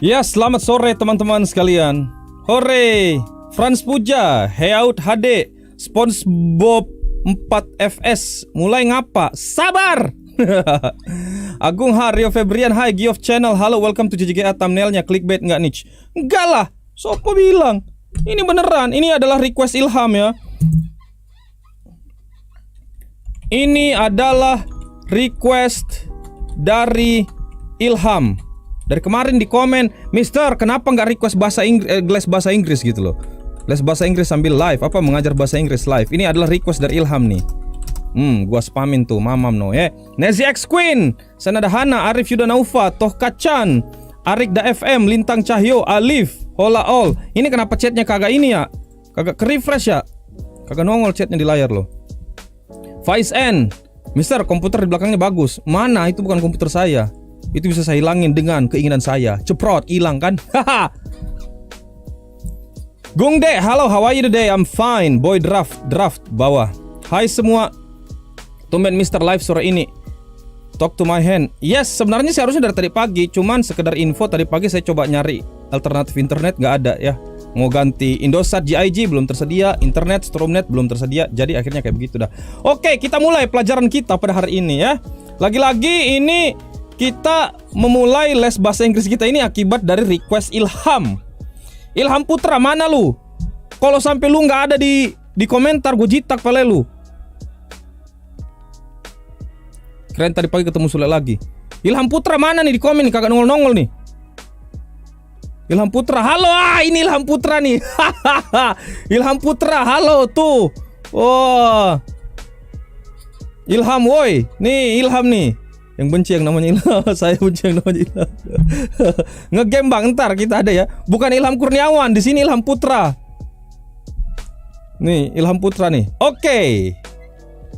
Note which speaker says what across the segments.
Speaker 1: Ya, selamat sore teman-teman sekalian. Hore, Franz Puja, Heyaut HD, SpongeBob 4FS, mulai ngapa? Sabar! Agung Haryo Febrian, hi Giof Channel, halo, welcome to JJGA. Thumbnailnya clickbait nggak niche? Enggak lah, siapa bilang? Ini beneran, ini adalah request Ilham ya. Ini adalah request dari Ilham. Dari kemarin di komen, Mister, kenapa nggak request les bahasa Inggris gitu loh? Les bahasa Inggris sambil live, apa mengajar bahasa Inggris live. Ini adalah request dari Ilham nih. Gua spamin tuh, mamam no ya. Nezi X Queen, Sanada Hana, Arif Yudanaufa, Tohka Chan, Arik Da FM, Lintang Cahyo, Alif, Hola All. Ini kenapa chatnya kagak ini ya? Kagak ke-refresh ya? Kagak nongol chatnya di layar loh. Faiz N, Mister, komputer di belakangnya bagus. Mana? Itu bukan komputer saya. Itu bisa saya hilangin dengan keinginan saya. Ceprot, hilang kan? Haha. Gung De, halo, how are you today? I'm fine. Boy draft bawah. Hai semua. Tumben Mister live sore ini. Talk to my hand. Yes, sebenarnya sih harusnya dari tadi pagi. Cuman sekedar info, tadi pagi saya coba nyari alternatif internet, nggak ada ya. Mau ganti Indosat GIG belum tersedia, internet Stromnet belum tersedia. Jadi akhirnya kayak begitu dah. Oke, kita mulai pelajaran kita pada hari ini ya. Lagi-lagi ini kita memulai les bahasa Inggris kita ini akibat dari request Ilham. Ilham Putra, mana lu? Kalau sampai lu nggak ada di komentar, gue jitak pale lu. Keren, tadi pagi ketemu Sule lagi. Ilham Putra mana nih di komen nih, kagak nongol-nongol nih. Ilham Putra, halo, ini Ilham Putra nih. Ilham Putra, halo tuh. Oh, Ilham, woi, nih Ilham nih. Yang benci yang namanya Ilham, saya benci yang namanya Ilham. Ngegame bang, ntar kita ada ya. Bukan Ilham Kurniawan, di sini Ilham Putra. Nih Ilham Putra nih. Oke,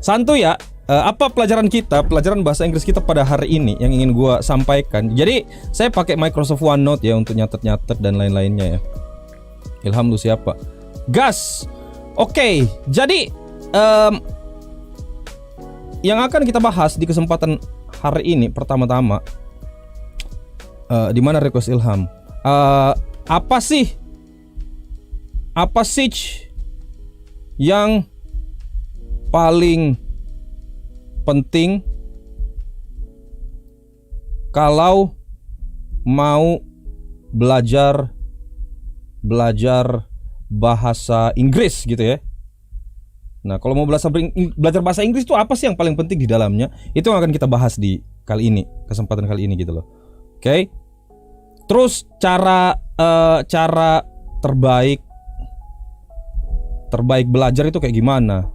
Speaker 1: santuy ya. Apa pelajaran kita, pelajaran bahasa Inggris kita pada hari ini yang ingin gua sampaikan. Jadi saya pakai Microsoft OneNote ya untuk nyatet-nyatet dan lain-lainnya ya. Ilham lu siapa? Gas. Oke, jadi yang akan kita bahas di kesempatan hari ini pertama-tama, di mana request Ilham? Apa sih yang paling penting kalau mau belajar bahasa Inggris gitu ya. Nah, kalau mau belajar bahasa Inggris itu apa sih yang paling penting di dalamnya? Itu yang akan kita bahas di kesempatan kali ini gitu loh. Oke. Terus cara terbaik belajar itu kayak gimana?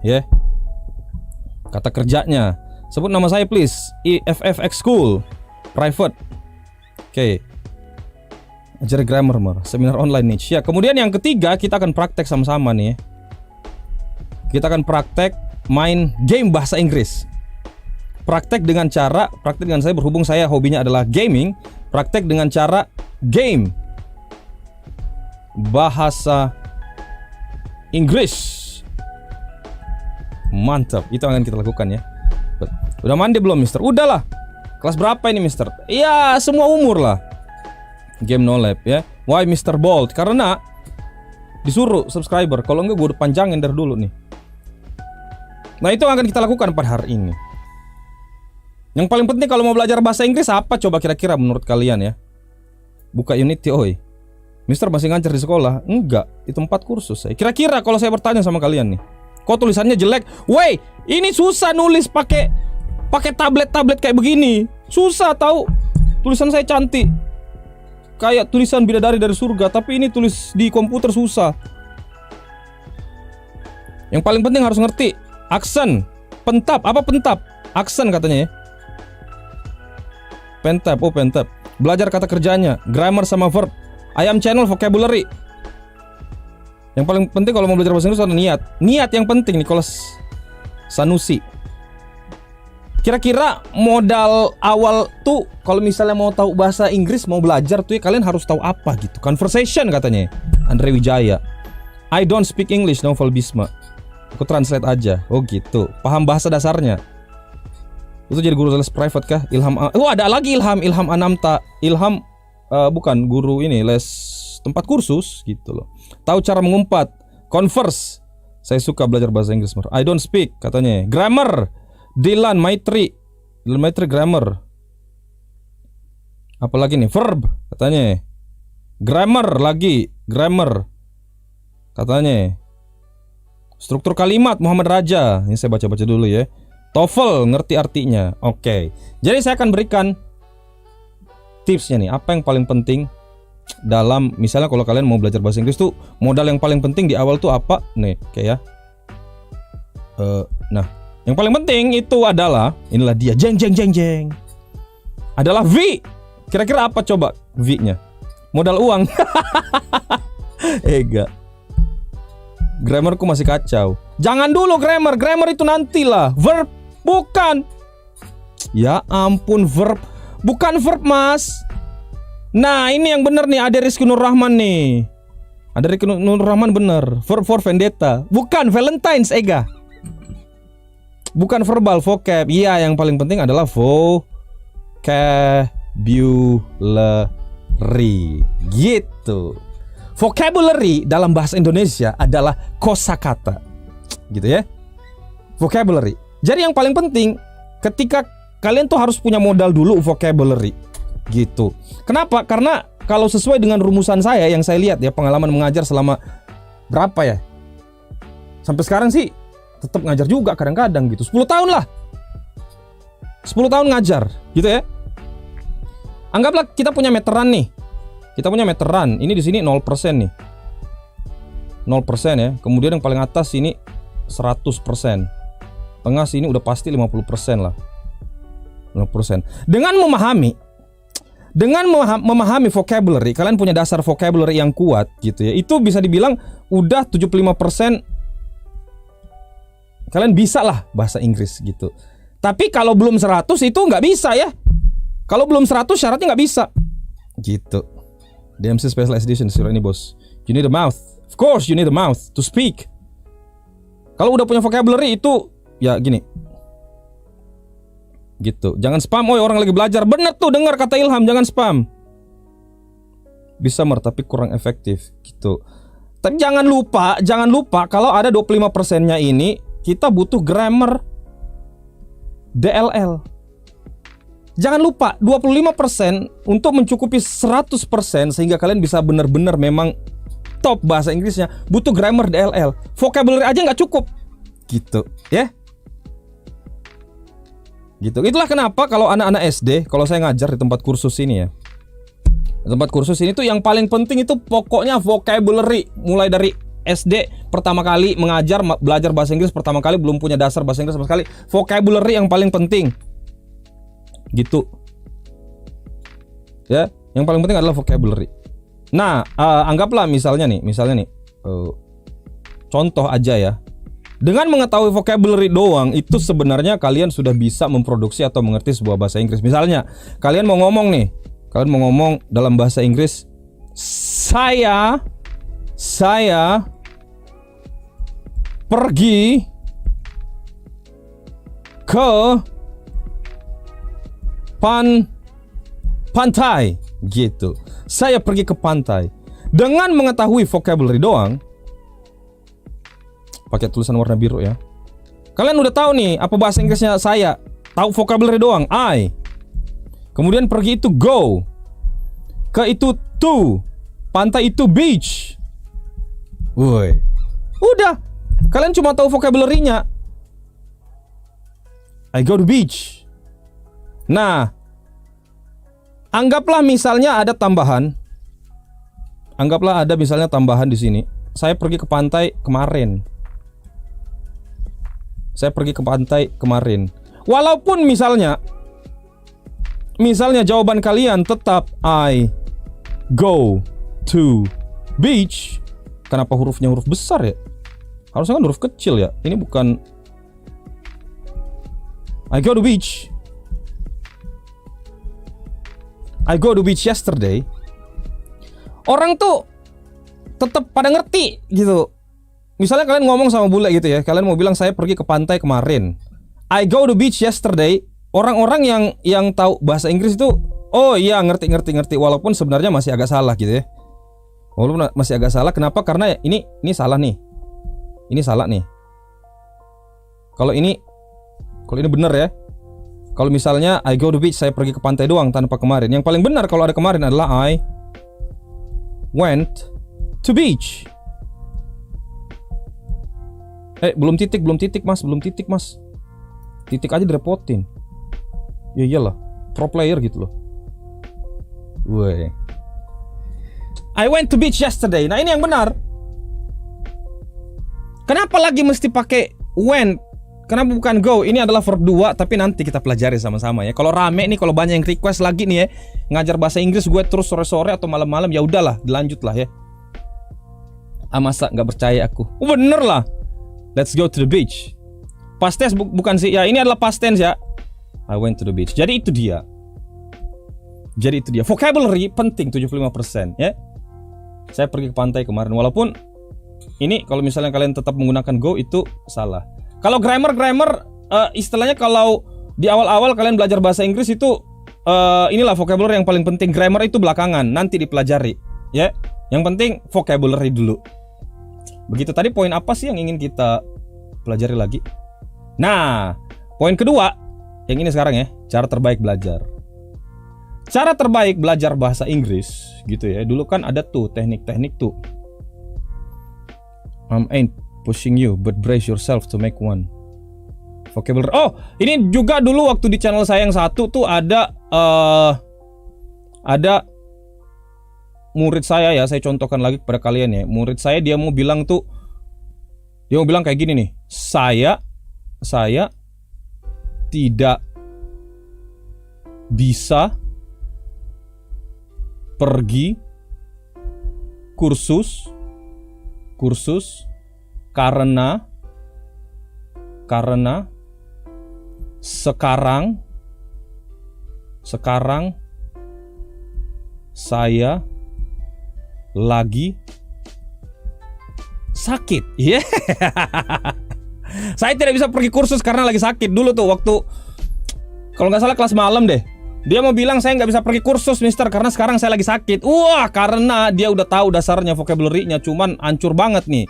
Speaker 1: Ya? Kata kerjanya. Sebut nama saya please. IFFX School Private. Oke. Ajar grammar, seminar online nih. Ya, kemudian yang ketiga kita akan praktek sama-sama nih. Kita akan praktek main game bahasa Inggris. Praktek dengan saya berhubung saya hobinya adalah gaming. Praktek dengan cara game bahasa Inggris. Mantap, itu akan kita lakukan ya. Udah mandi belum Mister? Udahlah. Kelas berapa ini Mister? Ya semua umur lah. Game No Lab ya. Why Mr. Bold? Karena disuruh subscriber. Kalau enggak gue udah panjangin dari dulu nih. Nah itu yang akan kita lakukan pada hari ini. Yang paling penting kalau mau belajar bahasa Inggris apa coba kira-kira menurut kalian ya? Buka Unity oi. Mister masih ngajar di sekolah? Enggak, itu 4 kursus saya. Kira-kira kalau saya bertanya sama kalian nih, kok tulisannya jelek? Woi, ini susah nulis pakai tablet kayak begini. Susah tahu. Tulisan saya cantik. Kayak tulisan bidadari dari surga, tapi ini tulis di komputer susah. Yang paling penting harus ngerti aksen, pentap. Apa pentap? Aksen katanya ya. Pentap, oh pentap. Belajar kata kerjanya, grammar sama verb. Ayam channel vocabulary. Yang paling penting kalau mau belajar bahasa Inggris ada niat. Niat yang penting Nicholas Sanusi. Kira-kira modal awal tuh kalau misalnya mau tahu bahasa Inggris, mau belajar tuh ya kalian harus tahu apa gitu. Conversation katanya Andre Wijaya. I don't speak English, Novel Bisma. Aku translate aja. Oh gitu. Paham bahasa dasarnya. Itu jadi guru les private kah? Ilham. Oh, ada lagi Ilham Anamta. Ilham bukan guru ini, les tempat kursus gitu loh. Tahu cara mengumpat. Converse. Saya suka belajar bahasa Inggris. I don't speak katanya. Grammar. Dilan Maitri grammar. Apalagi nih? Verb katanya. Grammar lagi. Grammar katanya. Struktur kalimat Muhammad Raja. Ini saya baca-baca dulu ya. TOEFL ngerti artinya. Oke. Jadi saya akan berikan tipsnya nih. Apa yang paling penting dalam misalnya kalau kalian mau belajar bahasa Inggris tuh, modal yang paling penting di awal tuh apa? Nih, kayak ya. Nah, yang paling penting itu adalah inilah dia. Jeng. Adalah V. Kira-kira apa coba V-nya? Modal uang. Enggak. Grammarku masih kacau. Jangan dulu grammar itu nantilah. Verb bukan. Ya ampun, verb. Bukan verb, Mas. Nah, ini yang bener nih, ada Rizky Nur Rahman nih. Ada Rizky Nur Rahman bener. Verb for vendetta. Bukan Valentine's, Ega. Bukan verbal, vocab. Iya, yang paling penting adalah vocabulary. Gitu. Vocabulary dalam bahasa Indonesia adalah kosakata. Gitu ya. Vocabulary. Jadi yang paling penting ketika kalian tuh harus punya modal dulu vocabulary. Gitu. Kenapa? Karena kalau sesuai dengan rumusan saya yang saya lihat ya, pengalaman mengajar selama berapa ya? Sampai sekarang sih tetap ngajar juga kadang-kadang gitu. 10 tahun lah. 10 tahun ngajar, gitu ya. Anggaplah kita punya meteran nih. Kita punya meteran. Ini di sini 0% nih. 0% ya. Kemudian yang paling atas ini 100%. Tengah sini udah pasti 50% lah. 50%. Dengan memahami vocabulary, kalian punya dasar vocabulary yang kuat gitu ya. Itu bisa dibilang udah 75% kalian bisa lah bahasa Inggris gitu. Tapi kalau belum 100 itu nggak bisa ya. Kalau belum 100 syaratnya nggak bisa. Gitu. DMC Special Edition surat ini bos. You need a mouth. Of course you need a mouth to speak. Kalau udah punya vocabulary itu ya gini. Gitu. Jangan spam. Oh, orang lagi belajar. Bener tuh, dengar kata Ilham, jangan spam. Bisa tapi kurang efektif gitu. Tapi jangan lupa kalau ada 25%-nya ini kita butuh grammar DLL. Jangan lupa 25% untuk mencukupi 100% sehingga kalian bisa benar-benar memang top bahasa Inggrisnya, butuh grammar DLL. Vocabulary aja nggak cukup. Gitu, ya. Gitu. Itulah kenapa kalau anak-anak SD, kalau saya ngajar di tempat kursus ini ya. Di tempat kursus ini tuh yang paling penting itu pokoknya vocabulary. Mulai dari SD pertama kali mengajar, belajar bahasa Inggris pertama kali, belum punya dasar bahasa Inggris sama sekali, vocabulary yang paling penting. Gitu. Ya, yang paling penting adalah vocabulary. Nah, anggaplah misalnya nih, contoh aja ya. Dengan mengetahui vocabulary doang, itu sebenarnya kalian sudah bisa memproduksi atau mengerti sebuah bahasa Inggris. Misalnya, kalian mau ngomong dalam bahasa Inggris, saya pergi ke pantai gitu. Saya pergi ke pantai. Dengan mengetahui vocabulary doang, pakai tulisan warna biru ya. Kalian udah tahu nih apa bahasa Inggrisnya saya. Tahu vocabulary doang, I. Kemudian pergi itu go. Ke itu to. Pantai itu beach. Woi. Udah. Kalian cuma tahu vocabulary-nya. I go to beach. Nah, anggaplah misalnya ada tambahan. Anggaplah ada misalnya tambahan di sini. Saya pergi ke pantai kemarin. Walaupun misalnya jawaban kalian tetap I go to beach. Kenapa hurufnya huruf besar ya? Harusnya kan huruf kecil ya. Ini bukan I go to beach. I go to beach yesterday. Orang tuh tetap pada ngerti gitu. Misalnya kalian ngomong sama bule gitu ya, kalian mau bilang saya pergi ke pantai kemarin. I go to beach yesterday. orang-orang yang tahu bahasa Inggris itu, oh iya ngerti walaupun sebenarnya masih agak salah gitu ya. Walaupun masih agak salah, kenapa? Karena ini salah nih. Ini salah nih. Kalau ini benar ya. Kalau misalnya I go to beach, saya pergi ke pantai doang tanpa kemarin. Yang paling benar kalau ada kemarin adalah I went to beach. Belum titik mas. Titik aja direpotin. Ya iyalah, pro player gitu loh. Woi. I went to beach yesterday. Nah ini yang benar. Kenapa lagi mesti pakai went? Kenapa bukan go? Ini adalah verb 2, tapi nanti kita pelajari sama-sama ya. Kalau rame nih, kalau banyak yang request lagi nih ya, ngajar bahasa Inggris gue terus sore-sore atau malam-malam, ya udahlah, dilanjut lah ya. Masa nggak percaya aku? Bener lah. Let's go to the beach. Past tense bukan sih? Ya ini adalah past tense ya. I went to the beach. Jadi itu dia. Vocabulary penting 75% ya. Saya pergi ke pantai kemarin. Walaupun ini kalau misalnya kalian tetap menggunakan go itu salah. Kalau grammar istilahnya kalau di awal-awal kalian belajar bahasa Inggris itu inilah vocabulary yang paling penting. Grammar itu belakangan, nanti dipelajari ya. Yang penting vocabulary dulu. Begitu. Tadi poin apa sih yang ingin kita pelajari lagi? Nah, poin kedua yang ini sekarang ya, cara terbaik belajar. Cara terbaik belajar bahasa Inggris gitu ya. Dulu kan ada tuh teknik-teknik tuh. Ain't pushing you but brace yourself to make one. Vocabulary. Oh, ini juga dulu waktu di channel saya yang satu tuh ada murid saya ya, saya contohkan lagi kepada kalian ya. Murid saya dia mau bilang kayak gini nih. Saya tidak bisa pergi kursus karena sekarang saya lagi sakit. Yeah. Saya tidak bisa pergi kursus karena lagi sakit. Dulu tuh waktu kalau nggak salah kelas malam deh. Dia mau bilang saya nggak bisa pergi kursus mister karena sekarang saya lagi sakit. Wah, karena dia udah tahu dasarnya vocabulary-nya, cuman hancur banget nih.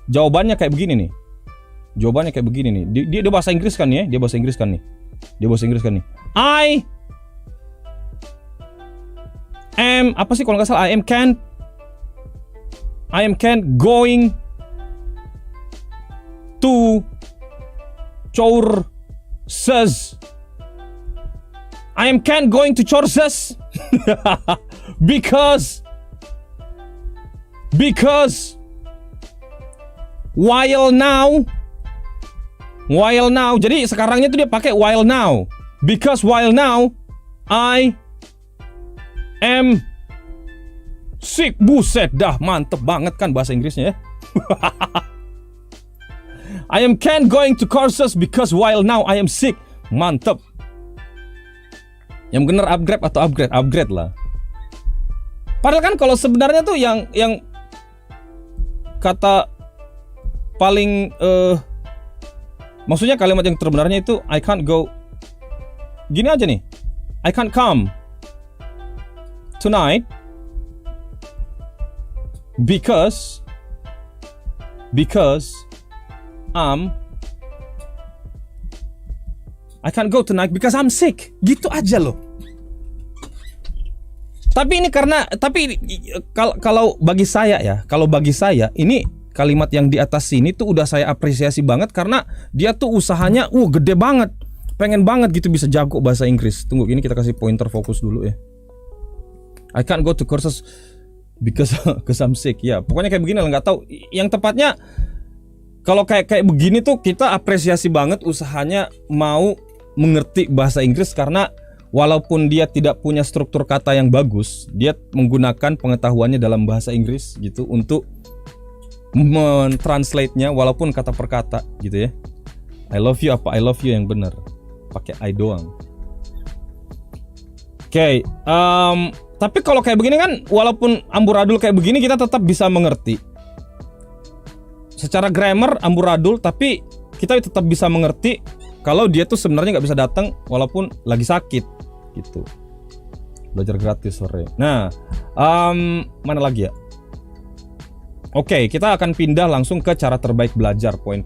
Speaker 1: Jawabannya kayak begini nih. Dia bahasa Inggris kan ya? Dia bahasa Inggris kan nih. I am apa sih kalau nggak salah? I am can't going to courses. I am can't going to courses because while now. Jadi sekarangnya tuh dia pakai while now. Because while now I am sick. Buset dah, mantep banget kan bahasa Inggrisnya ya. I am can't going to courses because while now I am sick. Mantep. Yang bener upgrade lah. Padahal kan kalau sebenarnya tuh yang kata paling maksudnya kalimat yang terbenarnya itu I can't go. Gini aja nih. I can't come tonight because I can't go tonight because I'm sick. Gitu aja loh. Tapi kalau bagi saya ini kalimat yang di atas sini tuh udah saya apresiasi banget karena dia tuh usahanya gede banget. Pengen banget gitu bisa jago bahasa Inggris. Tunggu, ini kita kasih pointer fokus dulu ya. I can't go to courses because I'm sick. Ya, pokoknya kayak begini lah, nggak tahu. Yang tepatnya kalau kayak begini tuh kita apresiasi banget usahanya mau mengerti bahasa Inggris karena walaupun dia tidak punya struktur kata yang bagus, dia menggunakan pengetahuannya dalam bahasa Inggris gitu untuk mentranslate-nya walaupun kata per kata gitu ya. I love you apa I love you yang benar. Pakai I doang. Oke, tapi kalau kayak begini kan walaupun amburadul kayak begini kita tetap bisa mengerti. Secara grammar amburadul tapi kita tetap bisa mengerti kalau dia tuh sebenarnya nggak bisa datang walaupun lagi sakit gitu. Belajar gratis sore. Nah, mana lagi ya? Oke, kita akan pindah langsung ke cara terbaik belajar, poin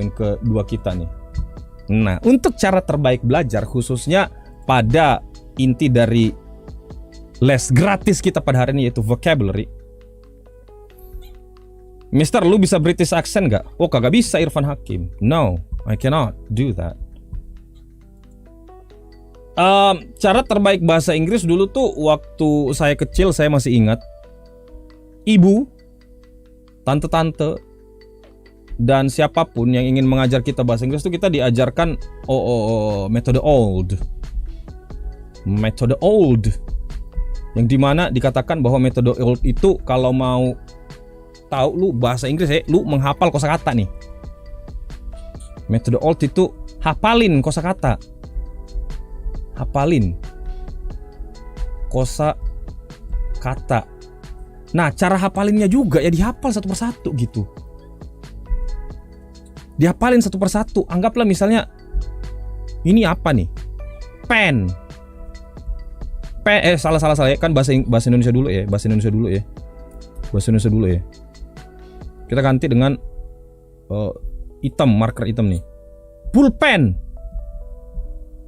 Speaker 1: kedua kita nih. Nah, untuk cara terbaik belajar khususnya pada inti dari les gratis kita pada hari ini yaitu vocabulary. Mister, lu bisa British accent gak? Oh, kagak bisa Irfan Hakim. No, I cannot do that. Cara terbaik bahasa Inggris dulu tuh waktu saya kecil, saya masih ingat. Ibu, tante-tante, dan siapapun yang ingin mengajar kita bahasa Inggris tuh kita diajarkan metode old. Metode old. Yang dimana dikatakan bahwa metode old itu kalau mau tahu lu bahasa Inggris lu menghafal kosakata nih. Metode old itu hafalin kosakata. Hafalin kosakata. Nah, cara hafalinnya juga ya dihafal satu persatu gitu. Dihafalin satu persatu. Anggaplah misalnya ini apa nih? Pen. Salah ya, kan bahasa Indonesia dulu ya. Bahasa Indonesia dulu ya. Kita ganti dengan hitam, marker hitam nih. Pulpen.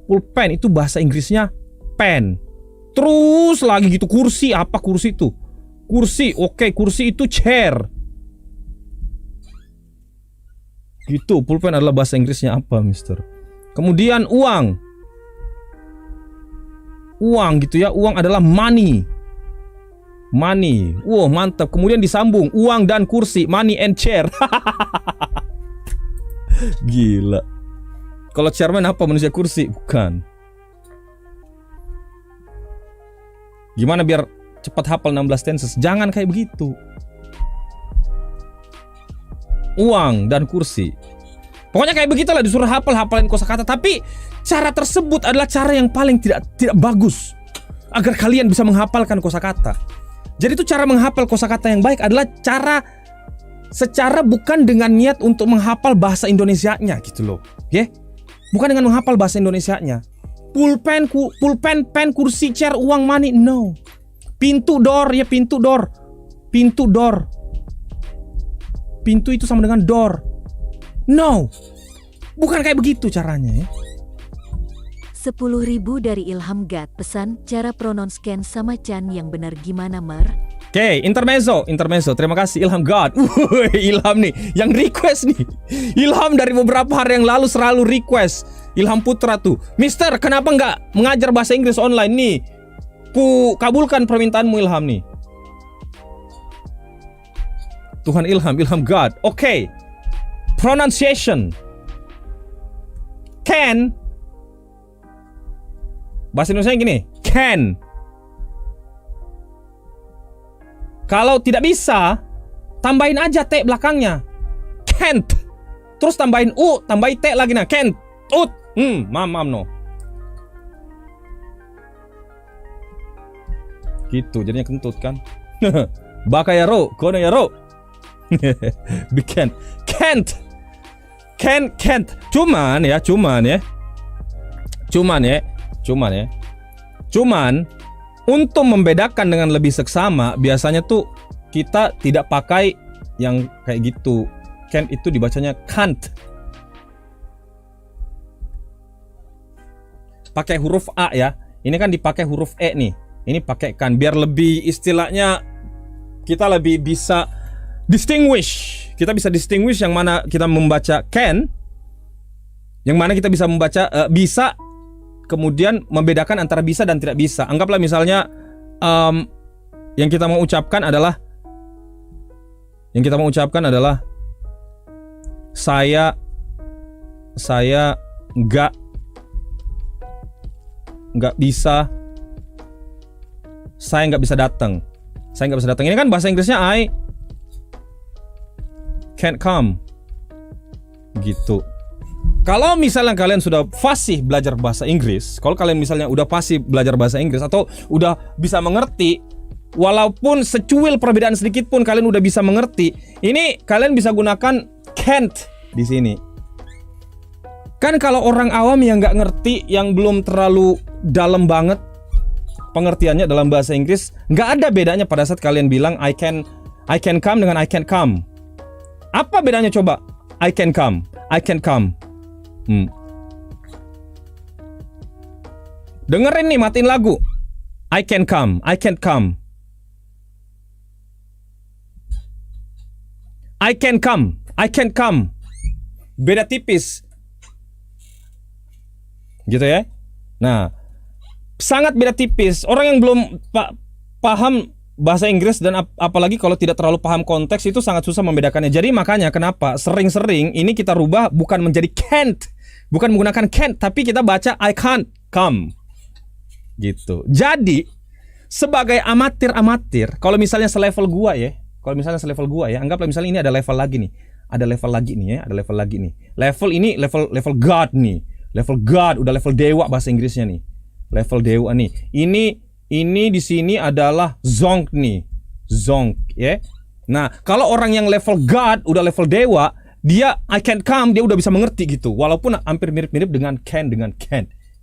Speaker 1: Pulpen itu bahasa Inggrisnya pen. Terus lagi gitu, kursi, apa kursi itu? Kursi, oke, kursi itu chair. Gitu, pulpen adalah bahasa Inggrisnya apa, Mister? Kemudian uang. Uang gitu ya, uang adalah money. Money. Wow, mantap. Kemudian disambung uang dan kursi, money and chair. Gila. Kalau chairman apa? Manusia kursi? Bukan. Gimana biar cepat hafal 16 tenses? Jangan kayak begitu. Uang dan kursi. Pokoknya kayak begitulah, disuruh hafalin kosakata. Tapi cara tersebut adalah cara yang paling tidak bagus agar kalian bisa menghafalkan kosakata. Jadi itu cara menghafal kosakata yang baik adalah cara secara bukan dengan niat untuk menghafal bahasa Indonesianya gitu loh, ya. Bukan dengan menghafal bahasa Indonesianya. Pulpen, pen, kursi, chair, uang, money, no. Pintu, door, ya pintu, door. Pintu, door. Pintu itu sama dengan door. No. Bukan kayak begitu caranya ya.
Speaker 2: 10.000 dari Ilham Gat. Pesan cara pronounce Ken sama Chan yang benar gimana, Mar?
Speaker 1: Oke, intermezzo. Terima kasih Ilham God. Ilham nih, yang request nih. Ilham dari beberapa hari yang lalu selalu request. Ilham Putra tuh, Mister, kenapa nggak mengajar bahasa Inggris online nih? Ku kabulkan permintaanmu Ilham nih. Tuhan Ilham God. Oke. Pronunciation. Can. Bahasa Indonesia gini, can. Kalau tidak bisa, tambahin aja T belakangnya. Can't. Terus tambahin U, tambahin T lagi nah. Can't. Ut. Mam no. Gitu, jadinya kentut kan. Bakayaro, kono yaro. Bikin. Can't. Cuman untuk membedakan dengan lebih seksama, biasanya tuh kita tidak pakai yang kayak gitu. Can't itu dibacanya can't. Pakai huruf A ya. Ini kan dipakai huruf E nih. Ini pakai kan biar lebih istilahnya kita lebih bisa distinguish. Kita bisa distinguish yang mana kita membaca can, yang mana kita bisa membaca bisa. Kemudian membedakan antara bisa dan tidak bisa. Anggaplah misalnya yang kita mau ucapkan adalah saya nggak bisa, saya nggak bisa datang. Ini kan bahasa Inggrisnya I can't come. Gitu. Kalau misalnya kalian sudah fasih belajar bahasa Inggris, kalau kalian misalnya udah fasih belajar bahasa Inggris atau udah bisa mengerti, walaupun secuil perbedaan sedikit pun kalian udah bisa mengerti, ini kalian bisa gunakan can't di sini. Kan kalau orang awam yang nggak ngerti, yang belum terlalu dalam banget pengertiannya dalam bahasa Inggris, nggak ada bedanya pada saat kalian bilang I can come dengan I can't come. Apa bedanya coba? I can come, I can come. Dengerin nih, matiin lagu. I can come, I can't come. I can come, I can't come. Beda tipis. Gitu ya. Nah, sangat beda tipis. Orang yang belum paham bahasa Inggris dan apalagi kalau tidak terlalu paham konteks itu sangat susah membedakannya. Jadi makanya kenapa sering-sering ini kita rubah bukan menjadi can't. Bukan menggunakan can't, tapi kita baca I can't come. Gitu. Jadi sebagai amatir, kalau misalnya selevel gua ya, anggaplah misalnya ini ada level lagi nih. Ada level lagi nih ya, ada level lagi nih. Level ini level God nih. Level God, udah level dewa bahasa Inggrisnya nih. Level dewa nih. Ini di sini adalah zonk nih. Zonk ya. Nah, kalau orang yang level God, udah level dewa, dia I can't come, dia udah bisa mengerti gitu. Walaupun hampir mirip-mirip dengan can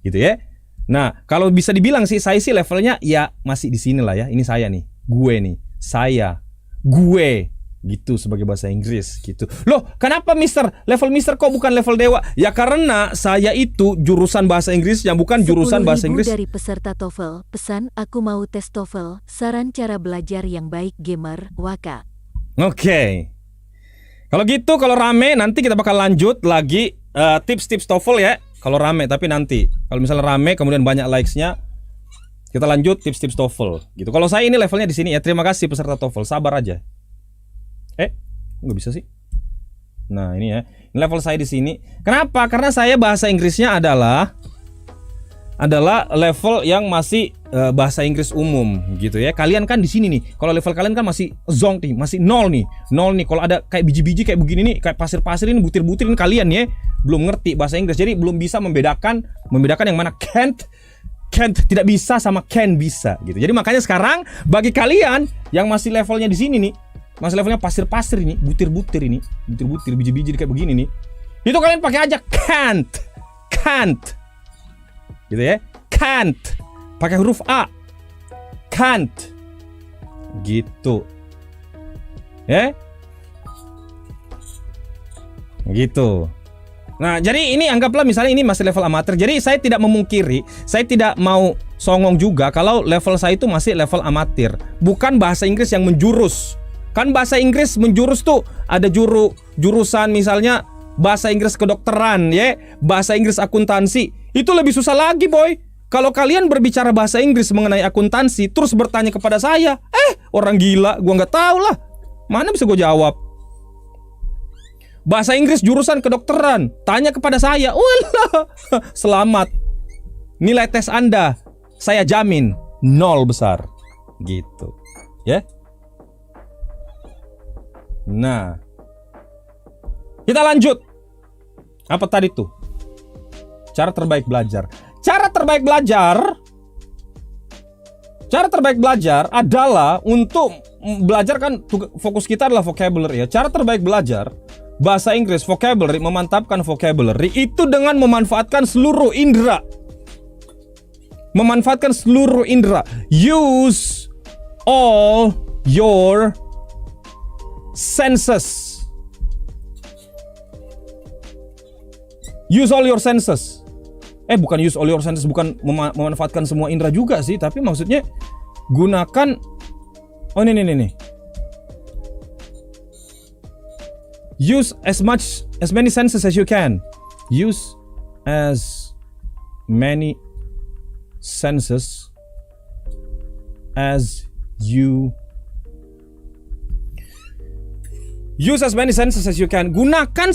Speaker 1: gitu ya. Nah, kalau bisa dibilang sih saya sih levelnya ya masih di sini lah ya. Ini saya nih. Gue nih. Saya. Gue. Gitu sebagai bahasa Inggris gitu. Loh, kenapa level Mister kok bukan level dewa? Ya karena saya itu jurusan bahasa Inggris yang bukan jurusan bahasa Inggris.
Speaker 2: Dari peserta TOEFL, pesan aku mau tes TOEFL, saran cara belajar yang baik gamer, Waka.
Speaker 1: Oke. Kalau gitu, kalau rame nanti kita bakal lanjut lagi tips-tips TOEFL ya. Kalau rame, tapi nanti. Kalau misalnya rame kemudian banyak likes-nya, kita lanjut tips-tips TOEFL gitu. Kalau saya ini levelnya di sini ya. Terima kasih peserta TOEFL, sabar aja. Nggak bisa sih. Nah ini ya, ini level saya di sini. Kenapa? Karena saya bahasa Inggrisnya adalah level yang masih bahasa Inggris umum gitu ya. Kalian kan di sini nih. Kalau level kalian kan masih zonk nih, masih nol nih. Kalau ada kayak biji-biji kayak begini nih, kayak pasir-pasir ini, butir-butir ini kalian ya belum ngerti bahasa Inggris. Jadi belum bisa membedakan yang mana can't tidak bisa sama can bisa gitu. Jadi makanya sekarang bagi kalian yang masih levelnya di sini nih, masih levelnya pasir-pasir ini, butir-butir ini, biji-biji kayak begini nih. Itu kalian pakai aja can't. Gitu ya. Can't. Pakai huruf A. Can't. Gitu. Ya. Gitu. Nah, jadi ini anggaplah misalnya ini masih level amatir. Jadi saya tidak memungkiri, saya tidak mau songong juga kalau level saya itu masih level amatir. Bukan bahasa Inggris yang menjurus. Kan bahasa Inggris menjurus tuh ada jurusan misalnya bahasa Inggris kedokteran ya, bahasa Inggris akuntansi. Itu lebih susah lagi boy. Kalau kalian berbicara bahasa Inggris mengenai akuntansi terus bertanya kepada saya, orang gila, gua nggak tahu lah. Mana bisa gue jawab? Bahasa Inggris jurusan kedokteran, tanya kepada saya, walah, selamat. Nilai tes Anda saya jamin 0 besar. Gitu. Ya. Nah, kita lanjut. Apa tadi tuh? Cara terbaik belajar. Cara terbaik belajar adalah untuk belajar kan fokus kita adalah vocabulary ya. Cara terbaik belajar bahasa Inggris vocabulary, memantapkan vocabulary itu dengan memanfaatkan seluruh indera. Use all your senses. Use all your senses. Bukan use all your senses, bukan memanfaatkan semua indera juga sih, tapi maksudnya gunakan ini. Use as many senses as you can. Use as many senses as you can. Gunakan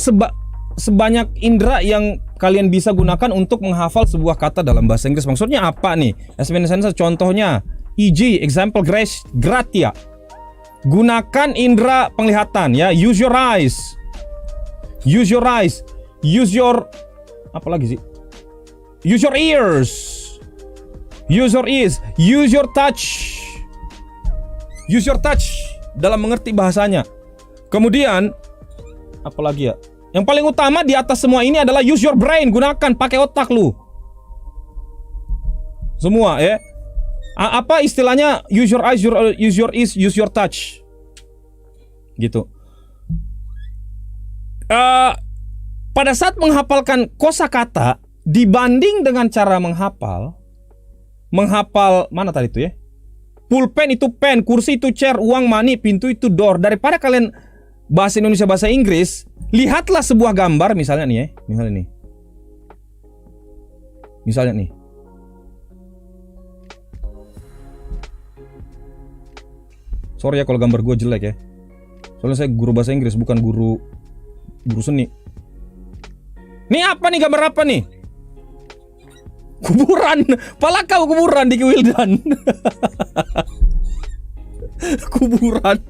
Speaker 1: sebanyak indera yang kalian bisa gunakan untuk menghafal sebuah kata dalam bahasa Inggris. Maksudnya apa nih? As many senses, contohnya example gratia. Gunakan indera penglihatan ya. Use your eyes. Use your apa lagi sih? Use your ears. Use your touch. Use your touch dalam mengerti bahasanya. Kemudian apa lagi ya? Yang paling utama di atas semua ini adalah use your brain, gunakan, pakai otak lu. Semua ya. Apa istilahnya, use your eyes, use your ears, use your touch. Gitu. Pada saat menghafalkan kosakata dibanding dengan cara menghafal mana tadi itu ya? Pulpen itu pen, kursi itu chair, uang money, pintu itu door. Daripada kalian bahasa Indonesia bahasa Inggris, lihatlah sebuah gambar misalnya nih ya, misalnya nih. Sorry ya kalau gambar gue jelek ya. Soalnya saya guru bahasa Inggris, bukan guru seni. Ini apa nih, gambar apa nih? Kuburan. Pala kau kuburan di Wildan. Kuburan.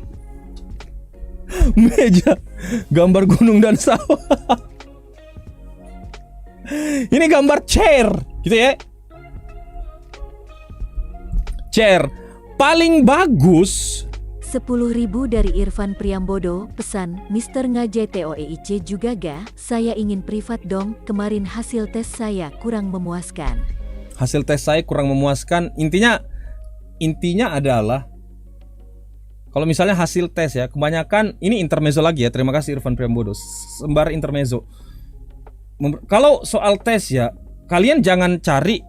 Speaker 1: Meja. Gambar gunung dan sawah. Ini gambar chair, gitu ya. Chair. Paling bagus
Speaker 2: 10.000 dari Irfan Priambodo, pesan, Mr. Ngajtoeic juga ga, saya ingin privat dong, kemarin hasil tes saya kurang memuaskan.
Speaker 1: Hasil tes saya kurang memuaskan, intinya adalah, kalau misalnya hasil tes ya, kebanyakan, ini intermezzo lagi ya, terima kasih Irfan Priambodo, sembari intermezzo. Kalau soal tes ya, kalian jangan cari,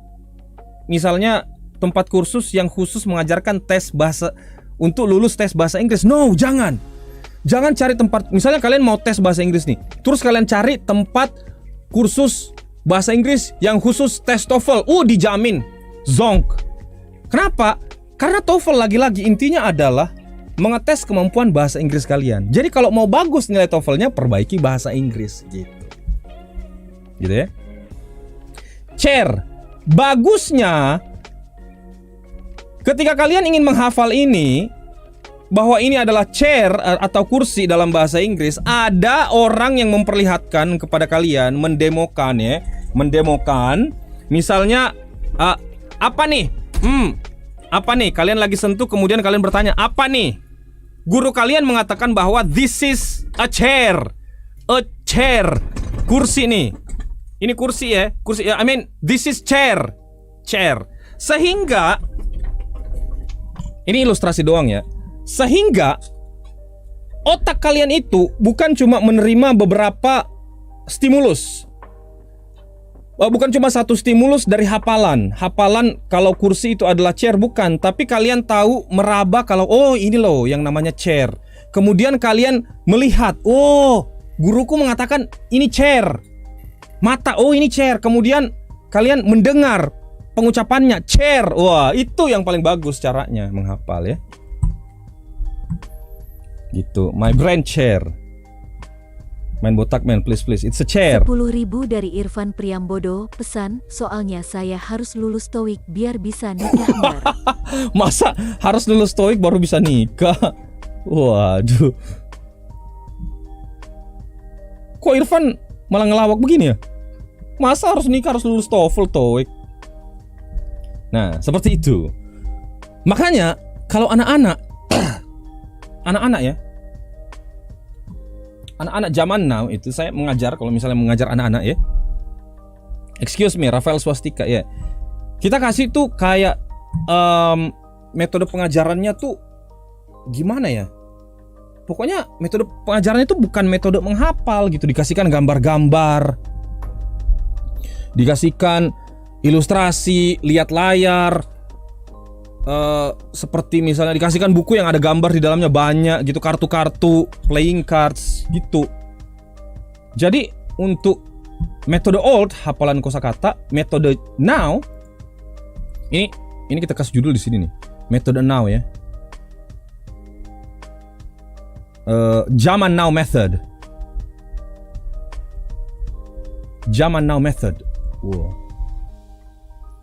Speaker 1: misalnya tempat kursus yang khusus mengajarkan tes bahasa, untuk lulus tes bahasa Inggris. No, jangan cari tempat. Misalnya kalian mau tes bahasa Inggris nih, terus kalian cari tempat kursus bahasa Inggris yang khusus tes TOEFL. Dijamin zonk. Kenapa? Karena TOEFL lagi-lagi intinya adalah mengetes kemampuan bahasa Inggris kalian. Jadi kalau mau bagus nilai TOEFL-nya, perbaiki bahasa Inggris gitu ya. Chair, bagusnya ketika kalian ingin menghafal ini, bahwa ini adalah chair atau kursi dalam bahasa Inggris, ada orang yang memperlihatkan kepada kalian, mendemokan ya, misalnya apa nih? Apa nih? Kalian lagi sentuh, kemudian kalian bertanya, apa nih? Guru kalian mengatakan bahwa this is a chair, kursi nih. Ini kursi ya, this is chair. Sehingga ini ilustrasi doang ya. Sehingga otak kalian itu bukan cuma menerima beberapa stimulus. Bukan cuma satu stimulus dari hafalan. Hafalan kalau kursi itu adalah chair, bukan. Tapi kalian tahu meraba kalau ini loh yang namanya chair. Kemudian kalian melihat, guruku mengatakan ini chair. Mata, ini chair. Kemudian kalian mendengar pengucapannya chair. Wah, itu yang paling bagus caranya menghafal ya. Gitu. My brain chair. Main botak man, please. It's a chair.
Speaker 2: 10.000 dari Irfan Priambodo, pesan, soalnya saya harus lulus TOEIC biar bisa nikah.
Speaker 1: Masa harus lulus TOEIC baru bisa nikah? Waduh. Kok Irfan malah ngelawak begini ya? Masa harus nikah harus lulus TOEFL, TOEIC? Nah, seperti itu. Makanya kalau anak-anak ya, anak-anak zaman now itu, saya mengajar, kalau misalnya mengajar anak-anak ya, excuse me, Rafael Swastika ya, kita kasih tuh kayak metode pengajarannya tuh gimana ya? Pokoknya metode pengajarannya itu bukan metode menghafal gitu, dikasihkan gambar-gambar, dikasihkan ilustrasi, lihat layar, seperti misalnya dikasihkan buku yang ada gambar di dalamnya banyak gitu, kartu-kartu, playing cards gitu. Jadi untuk metode old, hafalan kosakata, metode now, ini kita kasih judul di sini nih, metode now ya. Zaman now method. Zaman now method. Wow.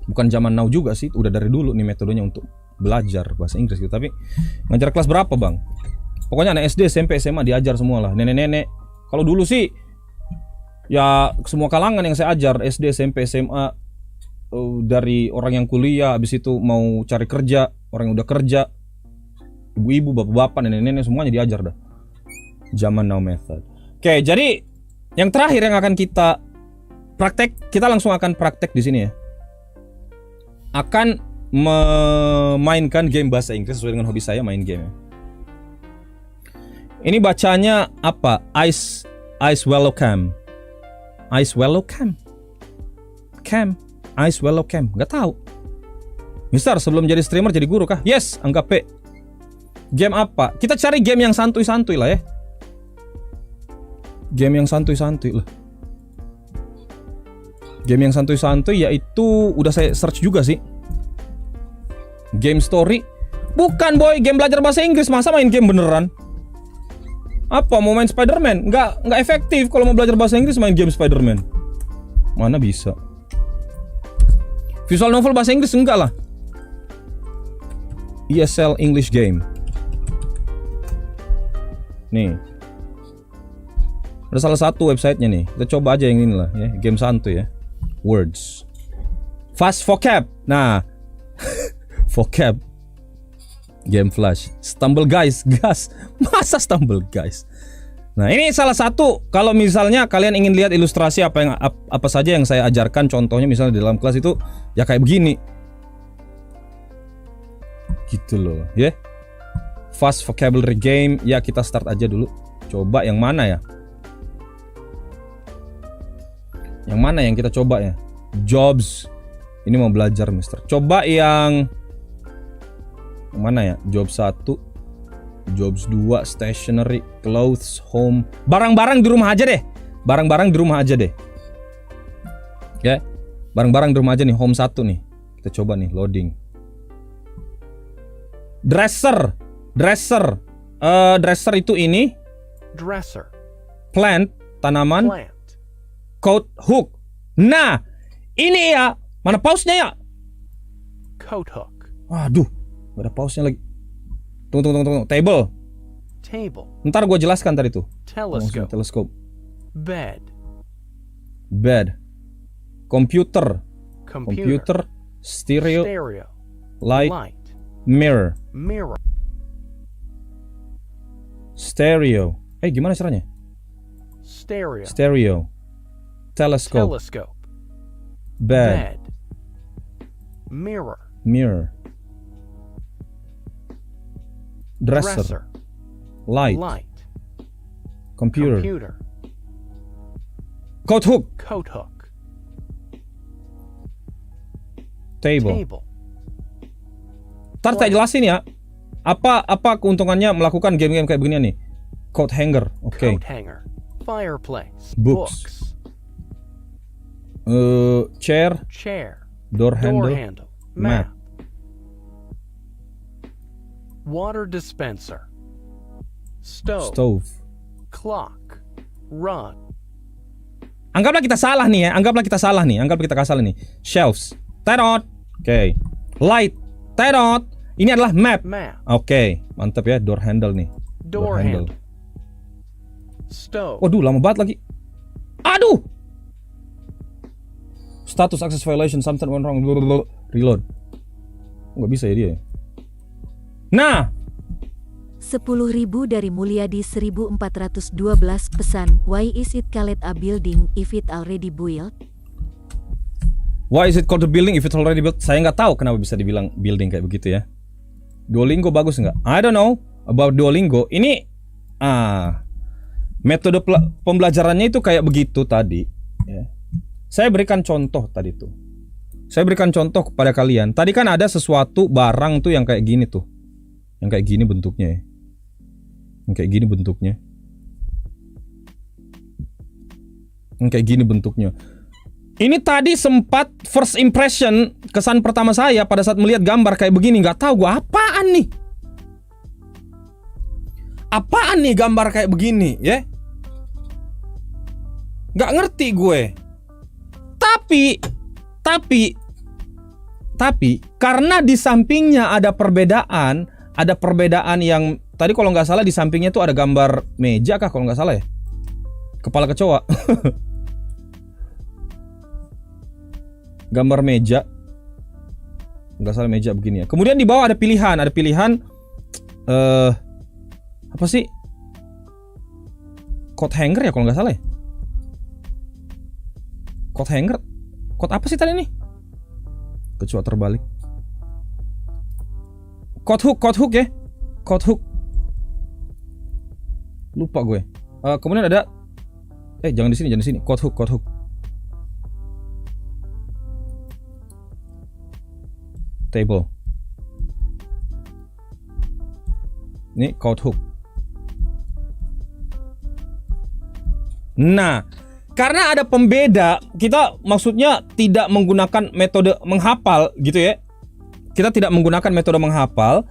Speaker 1: Bukan zaman now juga sih, udah dari dulu nih metodenya untuk belajar bahasa Inggris gitu. Tapi ngajar kelas berapa bang? Pokoknya anak SD, SMP, SMA diajar semua lah. Nenek-nenek. Kalau dulu sih ya semua kalangan yang saya ajar, SD, SMP, SMA, dari orang yang kuliah, habis itu mau cari kerja, orang yang udah kerja, ibu-ibu, bapak-bapak, nenek-nenek, semuanya diajar dah. Zaman now method. Oke, jadi Yang terakhir yang akan kita praktek, kita langsung akan praktek di sini ya. Akan memainkan game bahasa Inggris sesuai dengan hobi saya main game ya. Ini bacanya apa? Ice Welcome. Ice Welcome. Cam. Ice Welcome. Gak tahu. Mister, sebelum jadi streamer jadi guru kah? Yes, anggap P. Game apa? Kita cari game yang santuy-santuy lah ya. Game yang santuy-santuy lah. Game yang santuy-santuy yaitu udah saya search juga sih. Game story. Bukan boy, game belajar bahasa Inggris. Masa main game beneran? Apa mau main Spider-Man? Nggak efektif kalau mau belajar bahasa Inggris main game Spider-Man. Mana bisa? Visual novel bahasa Inggris enggak lah. ESL English game. Nih. Ada salah satu websitenya nih. Kita coba aja yang ini lah ya. Game santuy ya. Words. Fast vocab. Nah. Vocab. Game Flash. Stumble Guys. Gas. Masa Stumble Guys? Nah, ini salah satu kalau misalnya kalian ingin lihat ilustrasi apa saja yang saya ajarkan, contohnya misalnya di dalam kelas itu ya kayak begini. Gitu loh, ya. Yeah. Fast vocabulary game. Ya, kita start aja dulu. Coba yang mana ya? Yang mana yang kita coba ya? Jobs. Ini mau belajar, Mister. Coba yang mana ya? Job 1, Jobs 2, stationery, clothes, home. Barang-barang di rumah aja deh. Barang-barang di rumah aja deh. Ya. Barang-barang di rumah aja nih, home 1 nih. Kita coba nih, loading. Dresser. Dresser itu ini.
Speaker 3: Dresser.
Speaker 1: Plant, tanaman.
Speaker 3: Plant.
Speaker 1: Coat hook. Nah, ini ya. Mana pause-nya ya?
Speaker 3: Coat hook.
Speaker 1: Waduh. Gak ada pause-nya lagi. Tunggu. Table.
Speaker 3: Table.
Speaker 1: Ntar gue jelaskan tadi tuh.
Speaker 3: Telescope. Bed. Computer.
Speaker 1: Stereo. Light.
Speaker 3: Light.
Speaker 1: Mirror. Stereo. Gimana caranya? Stereo. Telescope. Bed. Mirror. Dresser. Light. Computer. Coat hook. Table. Ntar saya jelasin ya. Apa keuntungannya melakukan game-game kayak begini nih? Coat hanger. Oke.
Speaker 3: Coat hanger. Fireplace.
Speaker 1: Books. Chair. Door handle. Map.
Speaker 3: Water dispenser.
Speaker 1: Stove.
Speaker 3: Clock. Rug.
Speaker 1: Anggaplah kita salah nih. Anggap kita salah nih. Shelves. Tarot. Oke. Light. Tarot. Ini adalah map. Oke. Mantap ya. Door handle nih.
Speaker 3: Door handle. Stove.
Speaker 1: Waduh, lama banget lagi. Aduh. Status access violation. Something went wrong. Reload. Nggak bisa ya dia. Nah,
Speaker 2: 10.000 dari Mulyadi 1412 pesan. Why is it called a building if it already built?
Speaker 1: Why is it called a building if it's already built? Saya nggak tahu kenapa bisa dibilang building kayak begitu ya. Duolingo bagus nggak? I don't know about Duolingo. Ini metode pembelajarannya itu kayak begitu tadi. Ya. Saya berikan contoh tadi tuh. Saya berikan contoh kepada kalian. Tadi kan ada sesuatu barang tuh yang kayak gini tuh. Yang kayak gini bentuknya ya. Yang kayak gini bentuknya. Ini tadi sempat first impression, kesan pertama saya pada saat melihat gambar kayak begini, nggak tahu gue apaan nih. Apaan nih gambar kayak begini, ya? Nggak ngerti gue. Tapi karena di sampingnya ada perbedaan yang tadi kalau nggak salah di sampingnya tuh ada gambar meja kah kalau nggak salah ya? Kepala kecoa. Gambar meja. Nggak salah meja begini ya. Kemudian di bawah ada pilihan apa sih? Coat hanger ya kalau nggak salah ya? Coat hanger. Coat apa sih tadi nih? Kecuali terbalik. Coat hook ya. Coat hook. Lupa gue. Kemudian ada jangan di sini. Coat hook. Table. Ini coat hook. Nah, karena ada pembeda, kita maksudnya tidak menggunakan metode menghafal gitu ya. Kita tidak menggunakan metode menghafal.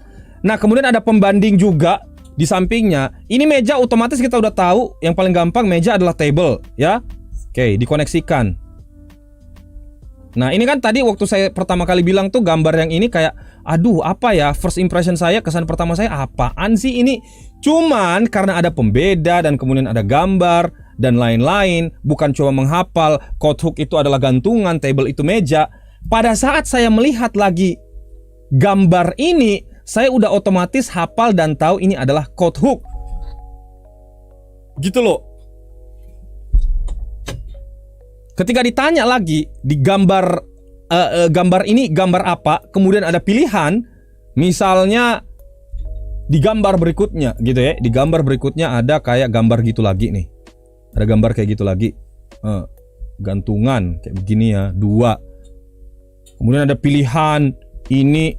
Speaker 1: Nah, kemudian ada pembanding juga di sampingnya. Ini meja otomatis kita udah tahu, yang paling gampang meja adalah table ya. Oke, dikoneksikan. Nah, ini kan tadi waktu saya pertama kali bilang tuh gambar yang ini kayak aduh, apa ya? First impression saya, kesan pertama saya apaan sih ini? Cuman karena ada pembeda dan kemudian ada gambar dan lain-lain, bukan cuma menghafal, coat hook itu adalah gantungan, table itu meja. Pada saat saya melihat lagi gambar ini, saya udah otomatis hafal dan tahu ini adalah coat hook. Gitu loh. Ketika ditanya lagi di gambar gambar ini gambar apa, kemudian ada pilihan, misalnya di gambar berikutnya gitu ya. Di gambar berikutnya ada kayak gambar gitu lagi nih. Ada gambar kayak gitu lagi. Gantungan kayak begini ya, 2. Kemudian ada pilihan ini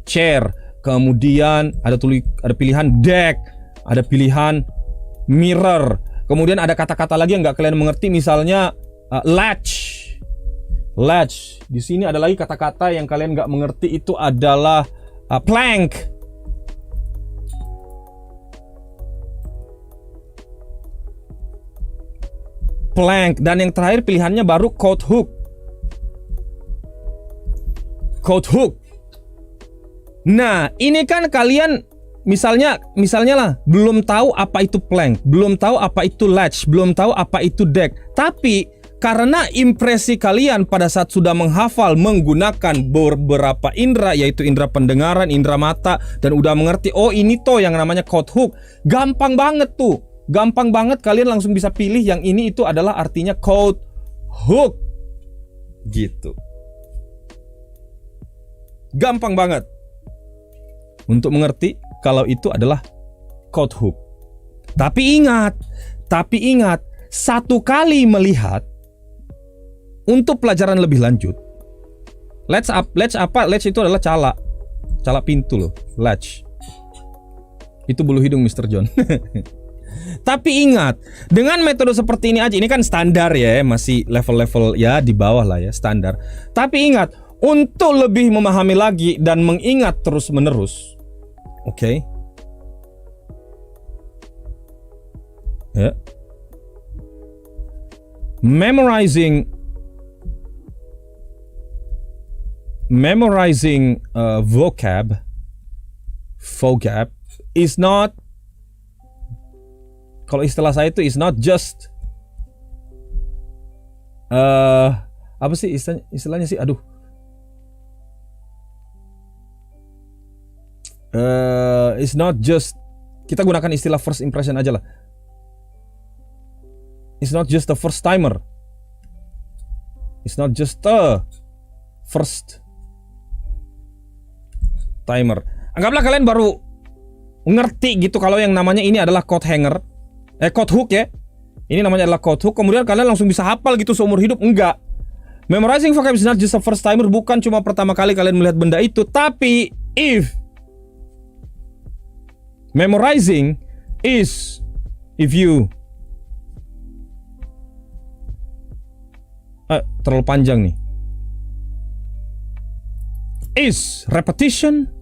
Speaker 1: chair, kemudian ada pilihan deck, ada pilihan mirror. Kemudian ada kata-kata lagi yang nggak kalian mengerti, misalnya latch. Di sini ada lagi kata-kata yang kalian nggak mengerti, itu adalah plank. Dan yang terakhir pilihannya baru coat hook. Nah, ini kan kalian misalnya lah belum tahu apa itu plank, belum tahu apa itu latch, belum tahu apa itu deck. Tapi karena impresi kalian pada saat sudah menghafal menggunakan beberapa indera, yaitu indera pendengaran, indera mata, dan udah mengerti, oh ini toh yang namanya coat hook. Gampang banget tuh. Gampang banget kalian langsung bisa pilih yang ini itu adalah artinya coat hook. Gitu. Gampang banget untuk mengerti kalau itu adalah coat hook. Tapi ingat, satu kali melihat, untuk pelajaran lebih lanjut, latch itu adalah cala pintu loh, latch. Itu bulu hidung Mr. John. Tapi ingat, dengan metode seperti ini aja, ini kan standar ya, masih level-level ya di bawah lah ya, standar. Tapi ingat, untuk lebih memahami lagi dan mengingat terus-menerus, oke? Ya. Memorizing vocab is not, kalau istilah saya itu is not just apa sih istilahnya sih, aduh, it's not just, kita gunakan istilah first impression aja lah. It's not just a first timer. It's not just a first timer. Anggaplah kalian baru ngerti gitu kalau yang namanya ini adalah coat hook ya. Ini namanya adalah coat hook. Kemudian kalian langsung bisa hafal gitu seumur hidup. Enggak. Memorizing vocab is not just a first timer. Bukan cuma pertama kali kalian melihat benda itu. Tapi if memorizing is, if you terlalu panjang nih. Is repetition.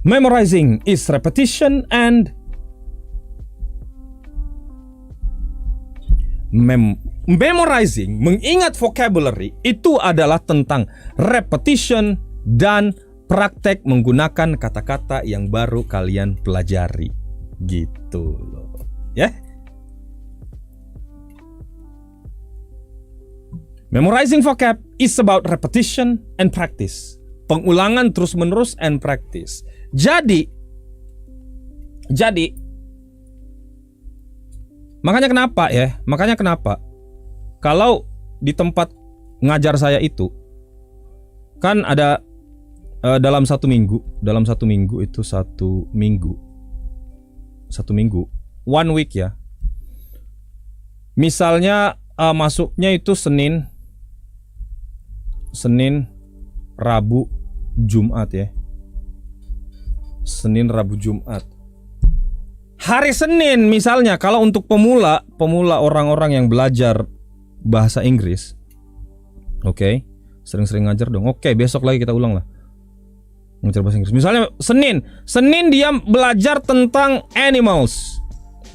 Speaker 1: Memorizing is repetition and memorizing, mengingat vocabulary itu adalah tentang repetition dan praktek menggunakan kata-kata yang baru kalian pelajari. Gitu loh. Ya. Memorizing vocab is about repetition and practice. Pengulangan terus-menerus and practice. Jadi Makanya kenapa ya? Makanya kenapa? Kalau di tempat ngajar saya itu kan ada dalam satu minggu itu satu minggu, 1 week ya. Misalnya masuknya itu Senin, Rabu, Jumat ya. Senin, Rabu, Jumat. Hari Senin misalnya kalau untuk pemula orang-orang yang belajar bahasa Inggris. Oke, sering-sering ngajar dong. Oke, besok lagi kita ulang lah. Ngajar bahasa Inggris. Misalnya Senin dia belajar tentang animals.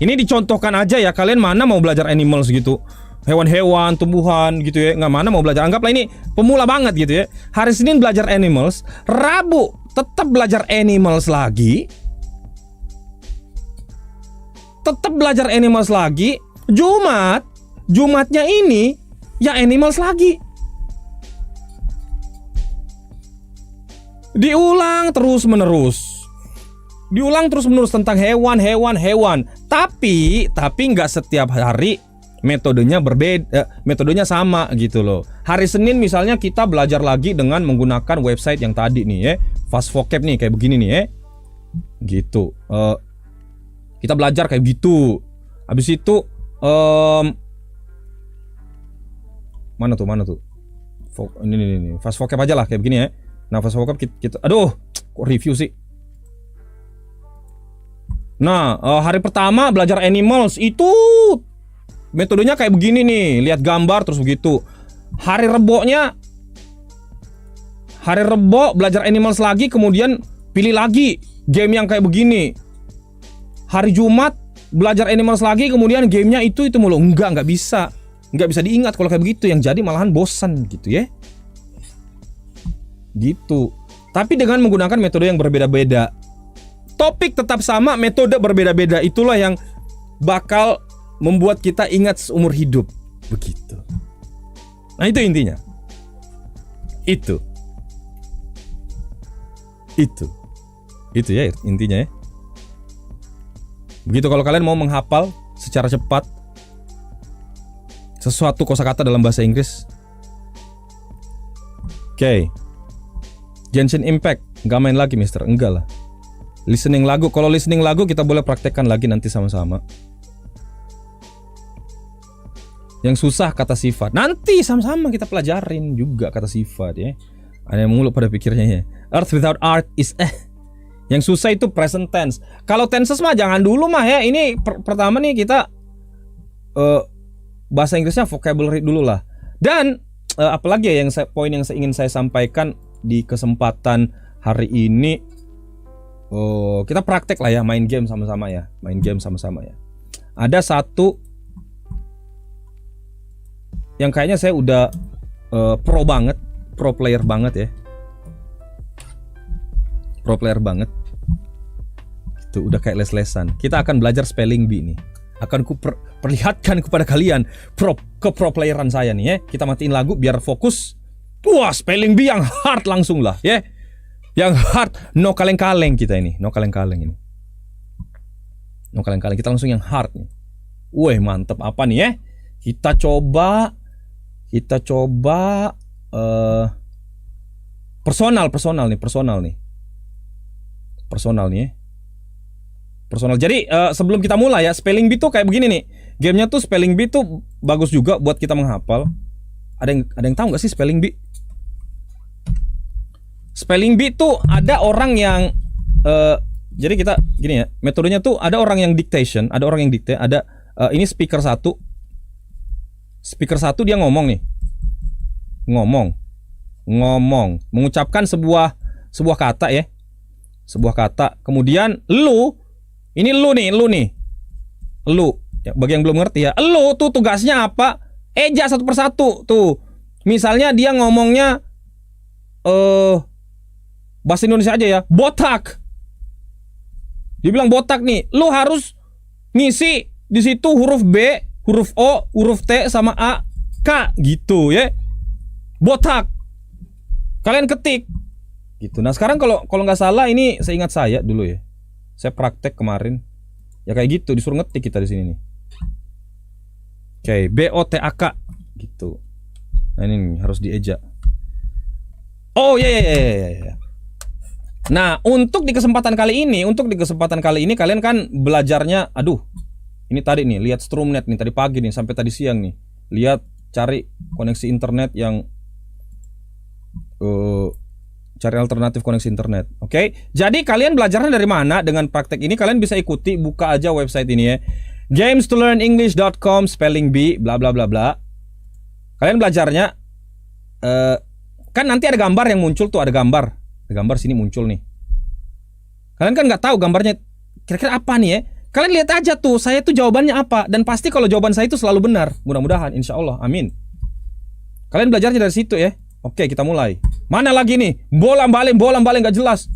Speaker 1: Ini dicontohkan aja ya, kalian mana mau belajar animals gitu. Hewan-hewan, tumbuhan gitu ya. Nggak mana mau belajar. Anggaplah ini pemula banget gitu ya. Hari Senin belajar animals, Rabu tetap belajar animals lagi. Jumatnya ini ya animals lagi. Diulang terus menerus tentang hewan. Tapi nggak setiap hari metodenya berbeda, metodenya sama gitu loh. Hari Senin misalnya kita belajar lagi dengan menggunakan website yang tadi nih ya, Fast Vocab nih kayak begini nih ya, gitu. Kita belajar kayak gitu. Habis itu mana tuh? Ini Fast Vocab aja lah kayak begini ya. Nah, Fast Vocab kita aduh, kok review sih. Nah, hari pertama belajar animals itu metodenya kayak begini nih, lihat gambar terus begitu. Hari Rebo belajar animals lagi, kemudian pilih lagi game yang kayak begini. Hari Jumat belajar animals lagi, kemudian gamenya itu mulu. Nggak bisa diingat kalau kayak begitu, yang jadi malahan bosan gitu ya. Gitu. Tapi dengan menggunakan metode yang berbeda-beda. Topik tetap sama, metode berbeda-beda. Itulah yang bakal membuat kita ingat seumur hidup. Begitu. Nah, itu intinya. Itu ya intinya ya. Begitu kalau kalian mau menghafal secara cepat sesuatu kosakata dalam bahasa Inggris. Oke. Genshin Impact nggak main lagi, Mister? Enggak lah. Listening lagu, kalau listening lagu kita boleh praktekkan lagi nanti sama-sama. Yang susah kata sifat, nanti sama-sama kita pelajarin juga kata sifat ya. Ada yang mulu pada pikirnya ya. Earth without art is Yang susah itu present tense. Kalau tenses mah jangan dulu mah ya. Ini pertama nih kita bahasa Inggrisnya vocabulary dulu lah. Dan apalagi ya poin yang ingin saya sampaikan di kesempatan hari ini, kita praktek lah ya, main game sama-sama ya. Ada satu yang kayaknya saya udah pro player banget ya. Itu udah kayak les-lesan. Kita akan belajar spelling bee nih. Akan perlihatkan kepada kalian pro playeran saya nih ya. Kita matiin lagu biar fokus. Wah, spelling bee yang hard langsung lah ya. Yang hard, no kaleng-kaleng kita ini. No kaleng-kaleng ini. No kaleng-kaleng, kita langsung yang hard nih. Wih, mantep apa nih ya? Kita coba personal nih. Personal. Jadi sebelum kita mulai ya, spelling bee tuh kayak begini nih. Gamenya tuh spelling bee tuh bagus juga buat kita menghafal. Ada yang tahu nggak sih spelling bee? Spelling bee tuh ada orang yang jadi kita gini ya, metodenya tuh ada orang yang dictation, ada orang yang dikte, ada ini speaker satu dia ngomong nih. Ngomong mengucapkan sebuah kata ya. Sebuah kata, kemudian lu ya, bagi yang belum ngerti ya, lu tuh tugasnya apa? Eja satu persatu tuh. Misalnya dia ngomongnya bahasa Indonesia aja ya, botak. Dia bilang botak nih, lu harus ngisi di situ huruf B, huruf O, huruf T sama A, K gitu ya. Botak. Kalian ketik gitu. Nah, sekarang kalau nggak salah ini seingat saya dulu ya. Saya praktek kemarin. Ya kayak gitu, disuruh ngetik kita di sini nih. Oke, BOTAK gitu. Nah ini nih, harus dieja. Oh ya ya ya ya. Nah, untuk di kesempatan kali ini kalian kan belajarnya, aduh. Ini tadi nih, lihat Stromnet nih tadi pagi nih sampai tadi siang nih. Lihat cari koneksi internet yang cari alternatif koneksi internet. Oke. Jadi kalian belajarnya dari mana? Dengan praktek ini kalian bisa ikuti, buka aja website ini ya. games2learnenglish.com spelling bee bla bla bla bla. Kalian belajarnya kan nanti ada gambar yang muncul tuh, ada gambar. Ada gambar sini muncul nih. Kalian kan nggak tahu gambarnya kira-kira apa nih ya. Kalian lihat aja tuh, saya tuh jawabannya apa, dan pasti kalau jawaban saya itu selalu benar. Mudah-mudahan, insya Allah, amin. Kalian belajarnya dari situ ya. Oke, kita mulai. Mana lagi nih? Bolam-balik nggak jelas.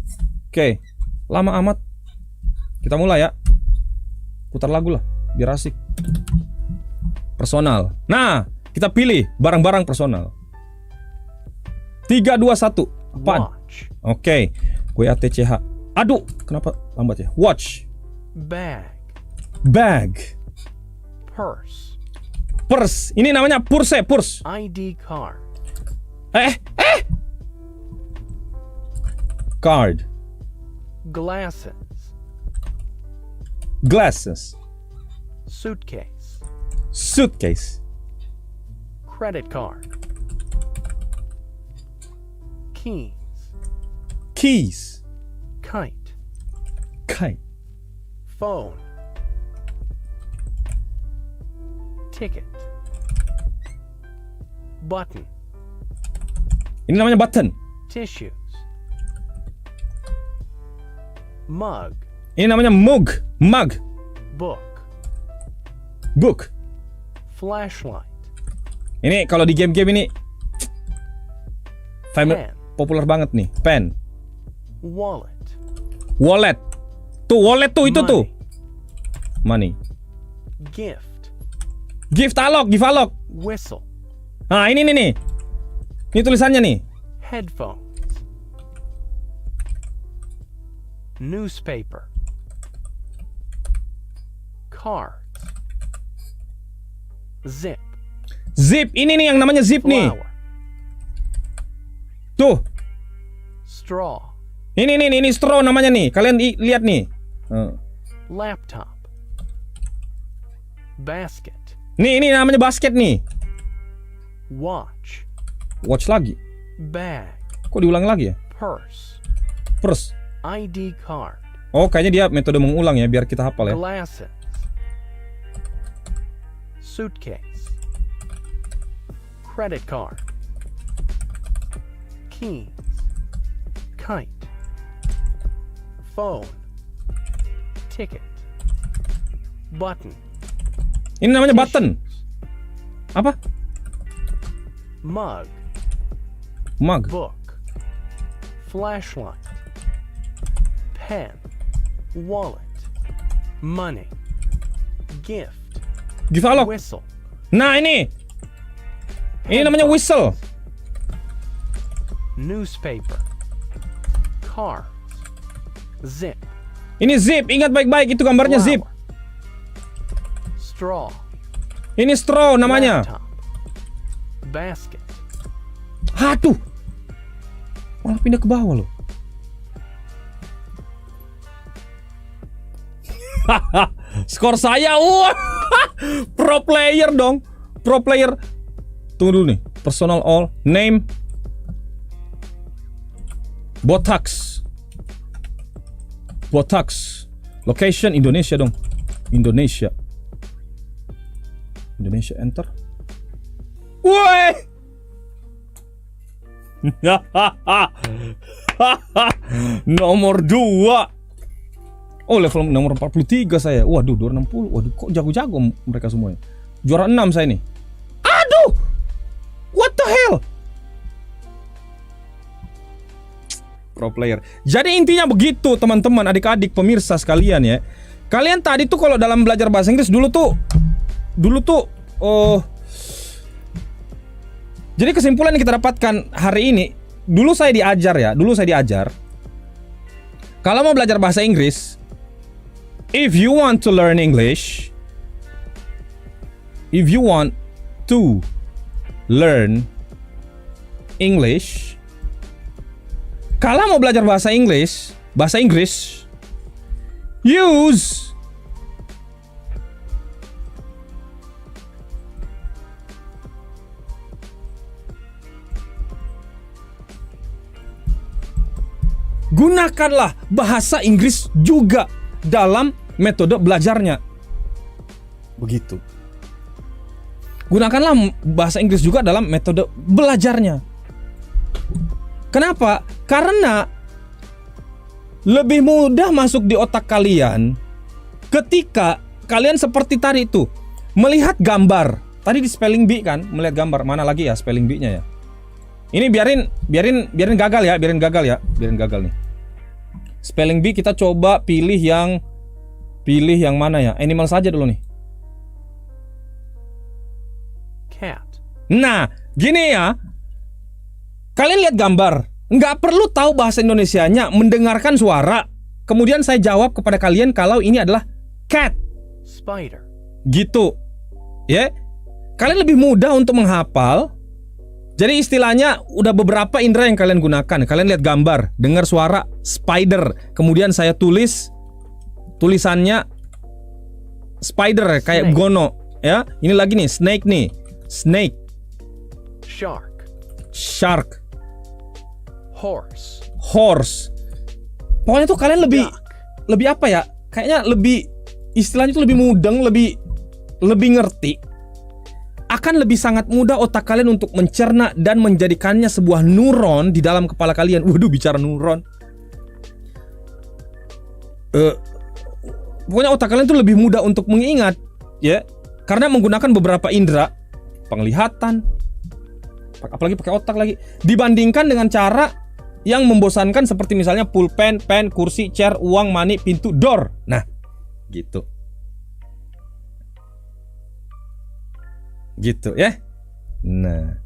Speaker 1: Oke, lama amat. Kita mulai ya. Putar lagu lah, biar asik. Personal. Nah, kita pilih barang-barang personal. 3, 2, 1. Apaan?
Speaker 3: Watch.
Speaker 1: Oke, gue ATCH. Aduh, kenapa lambat ya? Watch.
Speaker 3: Bag.
Speaker 1: Bag.
Speaker 3: Purse.
Speaker 1: Purse. Ini namanya purse.
Speaker 3: ID card.
Speaker 1: Card.
Speaker 3: Glasses.
Speaker 1: Glasses.
Speaker 3: Suitcase.
Speaker 1: Suitcase.
Speaker 3: Credit card. Keys.
Speaker 1: Keys.
Speaker 3: Kite.
Speaker 1: Kite.
Speaker 3: Phone. Ticket. Button.
Speaker 1: Ini namanya button.
Speaker 3: Tissues. Mug.
Speaker 1: Ini namanya mug. Mug.
Speaker 3: Book.
Speaker 1: Book.
Speaker 3: Flashlight.
Speaker 1: Ini kalau di game-game ini
Speaker 3: Pen.
Speaker 1: populer banget nih. Pen.
Speaker 3: Wallet.
Speaker 1: Wallet. Tuh wallet tuh itu tuh. Money.
Speaker 3: Gift.
Speaker 1: Gift alok, give alok.
Speaker 3: Whistle.
Speaker 1: Nah, ini nih. Ini tulisannya nih.
Speaker 3: Headphones. Newspaper. Cards. Zip.
Speaker 1: Zip. Ini nih yang namanya zip nih.
Speaker 3: Flower.
Speaker 1: Tuh.
Speaker 3: Straw.
Speaker 1: Ini straw namanya nih. Kalian lihat nih.
Speaker 3: Laptop. Basket.
Speaker 1: Nih, ini namanya basket nih.
Speaker 3: Watch.
Speaker 1: Watch lagi.
Speaker 3: Bag.
Speaker 1: Kok diulang lagi ya?
Speaker 3: Purse.
Speaker 1: Purse.
Speaker 3: ID card.
Speaker 1: Oh, kayaknya dia metode mengulang ya biar kita hafal ya.
Speaker 3: Glasses. Suitcase. Credit card. Keys. Kite. Phone. Ticket. Button.
Speaker 1: Ini namanya button.
Speaker 3: Tissues.
Speaker 1: Apa?
Speaker 3: Mug.
Speaker 1: Mug.
Speaker 3: Book. Flashlight. Pen. Wallet. Money. Gift.
Speaker 1: Give alok.
Speaker 3: Whistle.
Speaker 1: Nah, ini. Ini namanya whistle.
Speaker 3: Newspaper. Cards. Zip.
Speaker 1: Ini zip. Ingat baik-baik itu gambarnya zip.
Speaker 3: Flower. Straw.
Speaker 1: Ini straw namanya.
Speaker 3: Laptop. Basket.
Speaker 1: Aduh. Malah pindah ke bawah loh. Skor saya, wah, pro player dong, pro player. Tunggu dulu nih, personal all, name, Botax, location Indonesia dong, Indonesia, enter. Woi, nomor 2. Oh, level nomor 43 saya. Waduh, 260. Waduh, kok jago-jago mereka semuanya. Juara 6 saya nih. Aduh. What the hell? Pro player. Jadi intinya begitu, teman-teman, adik-adik, pemirsa sekalian ya. Kalian tadi tuh kalau dalam belajar bahasa Inggris dulu tuh jadi kesimpulan yang kita dapatkan hari ini, dulu saya diajar kalau mau belajar bahasa Inggris, if you want to learn English, if you want to learn English, kalau mau belajar bahasa Inggris, use gunakanlah bahasa Inggris juga dalam metode belajarnya. Begitu. Gunakanlah bahasa Inggris juga dalam metode belajarnya. Kenapa? Karena lebih mudah masuk di otak kalian ketika kalian seperti tadi itu melihat gambar. Tadi di spelling bee kan, melihat gambar. Mana lagi ya spelling bee-nya ya? Ini biarin gagal ya, biarin gagal nih. Spelling bee kita coba pilih yang mana ya? Animal saja dulu nih.
Speaker 3: Cat.
Speaker 1: Nah, gini ya. Kalian lihat gambar, nggak perlu tahu bahasa Indonesianya, mendengarkan suara. Kemudian saya jawab kepada kalian kalau ini adalah cat.
Speaker 3: Spider.
Speaker 1: Gitu. Ya. Kalian lebih mudah untuk menghafal. Jadi istilahnya udah beberapa indera yang kalian gunakan. Kalian lihat gambar, dengar suara spider, kemudian saya tulis tulisannya spider kayak
Speaker 3: Snake.
Speaker 1: gono, ya. Ini lagi nih, snake nih. Snake,
Speaker 3: Shark.
Speaker 1: shark,
Speaker 3: Horse.
Speaker 1: horse. Pokoknya tuh kalian lebih apa ya? Kayaknya lebih istilahnya tuh lebih mudeng, lebih ngerti. Akan lebih sangat mudah otak kalian untuk mencerna dan menjadikannya sebuah neuron di dalam kepala kalian. Waduh, bicara neuron. Pokoknya otak kalian tuh lebih mudah untuk mengingat, ya, karena menggunakan beberapa indera, penglihatan, apalagi pakai otak lagi, dibandingkan dengan cara yang membosankan seperti misalnya pulpen, pen, kursi, chair, uang, money, pintu, door. Nah, gitu. Gitu ya. Nah,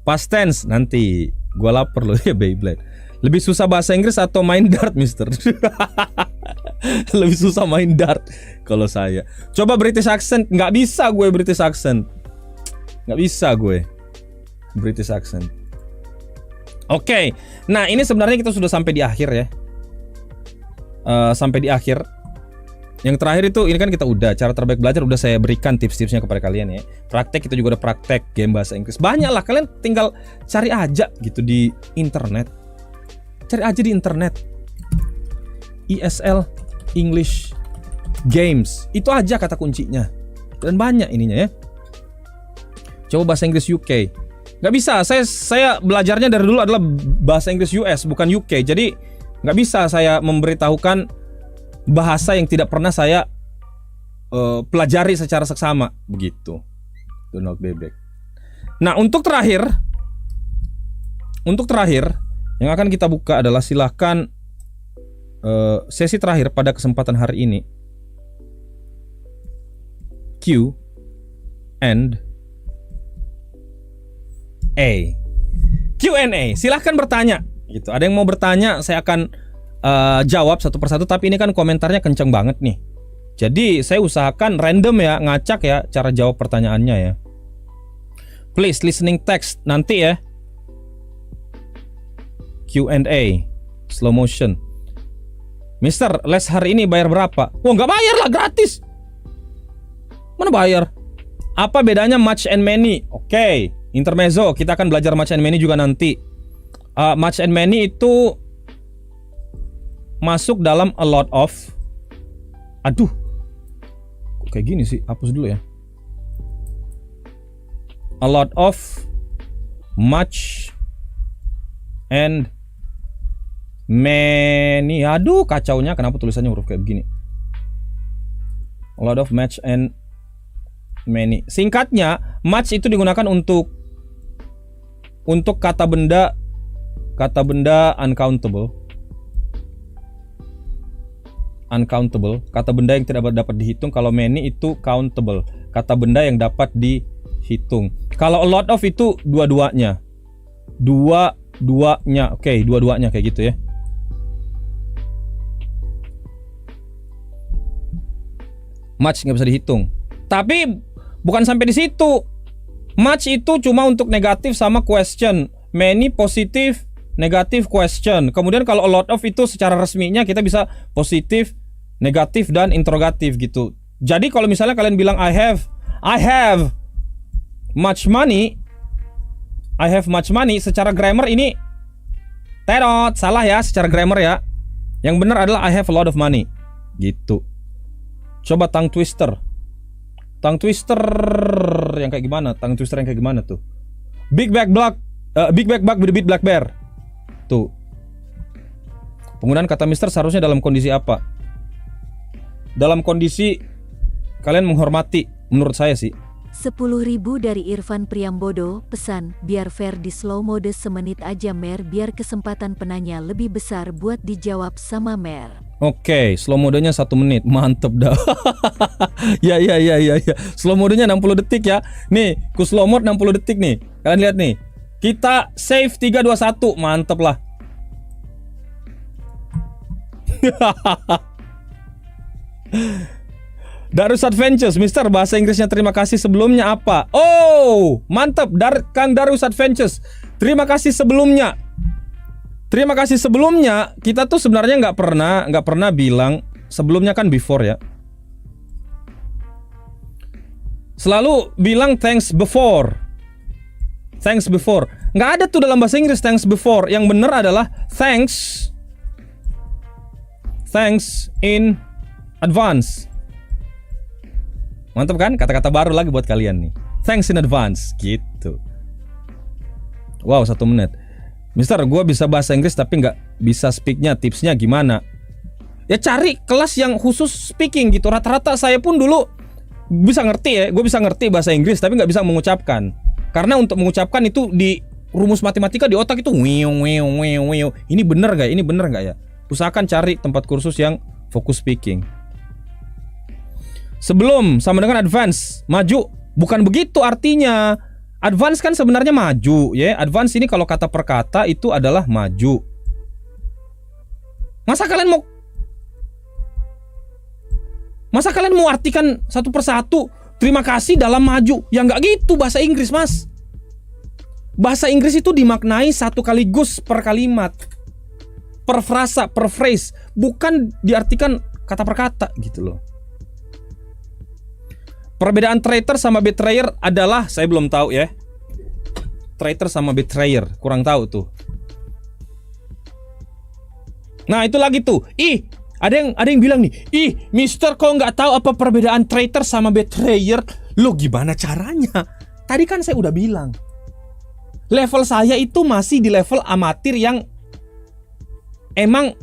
Speaker 1: past tense nanti gua lapar loh ya Beyblade. Lebih susah bahasa Inggris atau main dart, Mister? Lebih susah main dart kalau saya. Coba British accent, nggak bisa gue British accent. Nggak bisa gue British accent. Oke. Nah, ini sebenarnya kita sudah sampai di akhir ya. Sampai di akhir. Yang terakhir itu ini kan kita udah cara terbaik belajar udah saya berikan tips-tipsnya kepada kalian ya. Praktek kita juga udah praktek game bahasa Inggris. Banyak lah, kalian tinggal cari aja gitu di internet. Cari aja di internet. ESL English Games. Itu aja kata kuncinya. Dan banyak ininya ya. Coba bahasa Inggris UK. Nggak bisa, saya belajarnya dari dulu adalah bahasa Inggris US bukan UK. Jadi nggak bisa saya memberitahukan bahasa yang tidak pernah saya pelajari secara seksama begitu. Donald Bebek. Nah, untuk terakhir yang akan kita buka adalah silahkan sesi terakhir pada kesempatan hari ini. Q and A. Q&A. Silahkan bertanya. Gitu. Ada yang mau bertanya, saya akan jawab satu persatu. Tapi ini kan komentarnya kenceng banget nih. Jadi saya usahakan random ya, ngacak ya cara jawab pertanyaannya ya. Please listening text nanti ya. Q&A slow motion. Mister, les hari ini bayar berapa? Wah, nggak bayar lah, gratis. Mana bayar? Apa bedanya much and many? Oke, intermezzo. Kita akan belajar much and many juga nanti. Much and many itu masuk dalam a lot of. Aduh, kok kayak gini sih? Hapus dulu ya. A lot of, much, and many. Aduh, kacaunya. Kenapa tulisannya huruf kayak begini? A lot of, much, and many. Singkatnya, much itu digunakan untuk kata benda uncountable. Uncountable, kata benda yang tidak dapat dihitung. Kalau many itu countable, kata benda yang dapat dihitung. Kalau a lot of itu dua-duanya. Dua-duanya. Oke, dua-duanya kayak gitu ya. Much nggak bisa dihitung. Tapi Bukan sampai di situ. Much itu cuma untuk negatif sama question. Many positif, negatif question. Kemudian kalau a lot of itu secara resminya kita bisa positif, negatif dan interrogatif gitu. Jadi kalau misalnya kalian bilang I have much money, secara grammar ini terot, salah ya secara grammar ya. Yang benar adalah I have a lot of money. Gitu. Coba tongue twister yang kayak gimana? Tongue twister yang kayak gimana tuh? Big back bug with a big black bear. Tuh. Penggunaan kata Mister seharusnya dalam kondisi apa? Dalam kondisi kalian menghormati, menurut saya sih.
Speaker 2: 10.000 dari Irfan Priambodo, pesan, biar fair di slow mode semenit aja Mer, biar kesempatan penanya lebih besar buat dijawab sama Mer.
Speaker 1: Oke, slow modenya 1 menit, mantep dah. ya. Slow modenya 60 detik ya. Nih, ku slow mode 60 detik nih. Kalian lihat nih. Kita save 3, 2, 1, mantep lah. Darus Adventures, Mister, bahasa Inggrisnya terima kasih sebelumnya apa? Oh, mantep, Kang Darus Adventures. Terima kasih sebelumnya. Kita tuh sebenarnya nggak pernah bilang sebelumnya kan before ya. Selalu bilang thanks before. Nggak ada tuh dalam bahasa Inggris thanks before. Yang benar adalah thanks in advance. Mantap kan? Kata-kata baru lagi buat kalian nih. Thanks in advance gitu. Wow, 1 menit. Mister, gue bisa bahasa Inggris tapi nggak bisa speaknya. Tipsnya gimana? Ya cari kelas yang khusus speaking gitu. Rata-rata saya pun dulu bisa ngerti ya. Gue bisa ngerti bahasa Inggris tapi nggak bisa mengucapkan. Karena untuk mengucapkan itu di rumus matematika di otak itu wiu. Ini bener nggak ya? Usahakan cari tempat kursus yang fokus speaking. Sebelum sama dengan advance, maju. Bukan begitu artinya. Advance kan sebenarnya maju ya. Advance ini kalau kata per kata itu adalah maju. Masa kalian mau artikan satu persatu terima kasih dalam maju? Ya nggak gitu bahasa Inggris, Mas. Bahasa Inggris itu dimaknai satu kaligus per kalimat, per frasa, per phrase, bukan diartikan kata per kata gitu loh. Perbedaan traitor sama betrayer adalah, saya belum tahu ya. Traitor sama betrayer, kurang tahu tuh. Nah itu lagi tuh. Ada yang bilang nih, Mister kok nggak tahu apa perbedaan traitor sama betrayer? Lo gimana caranya? Tadi kan saya udah bilang. Level saya itu masih di level amatir yang emang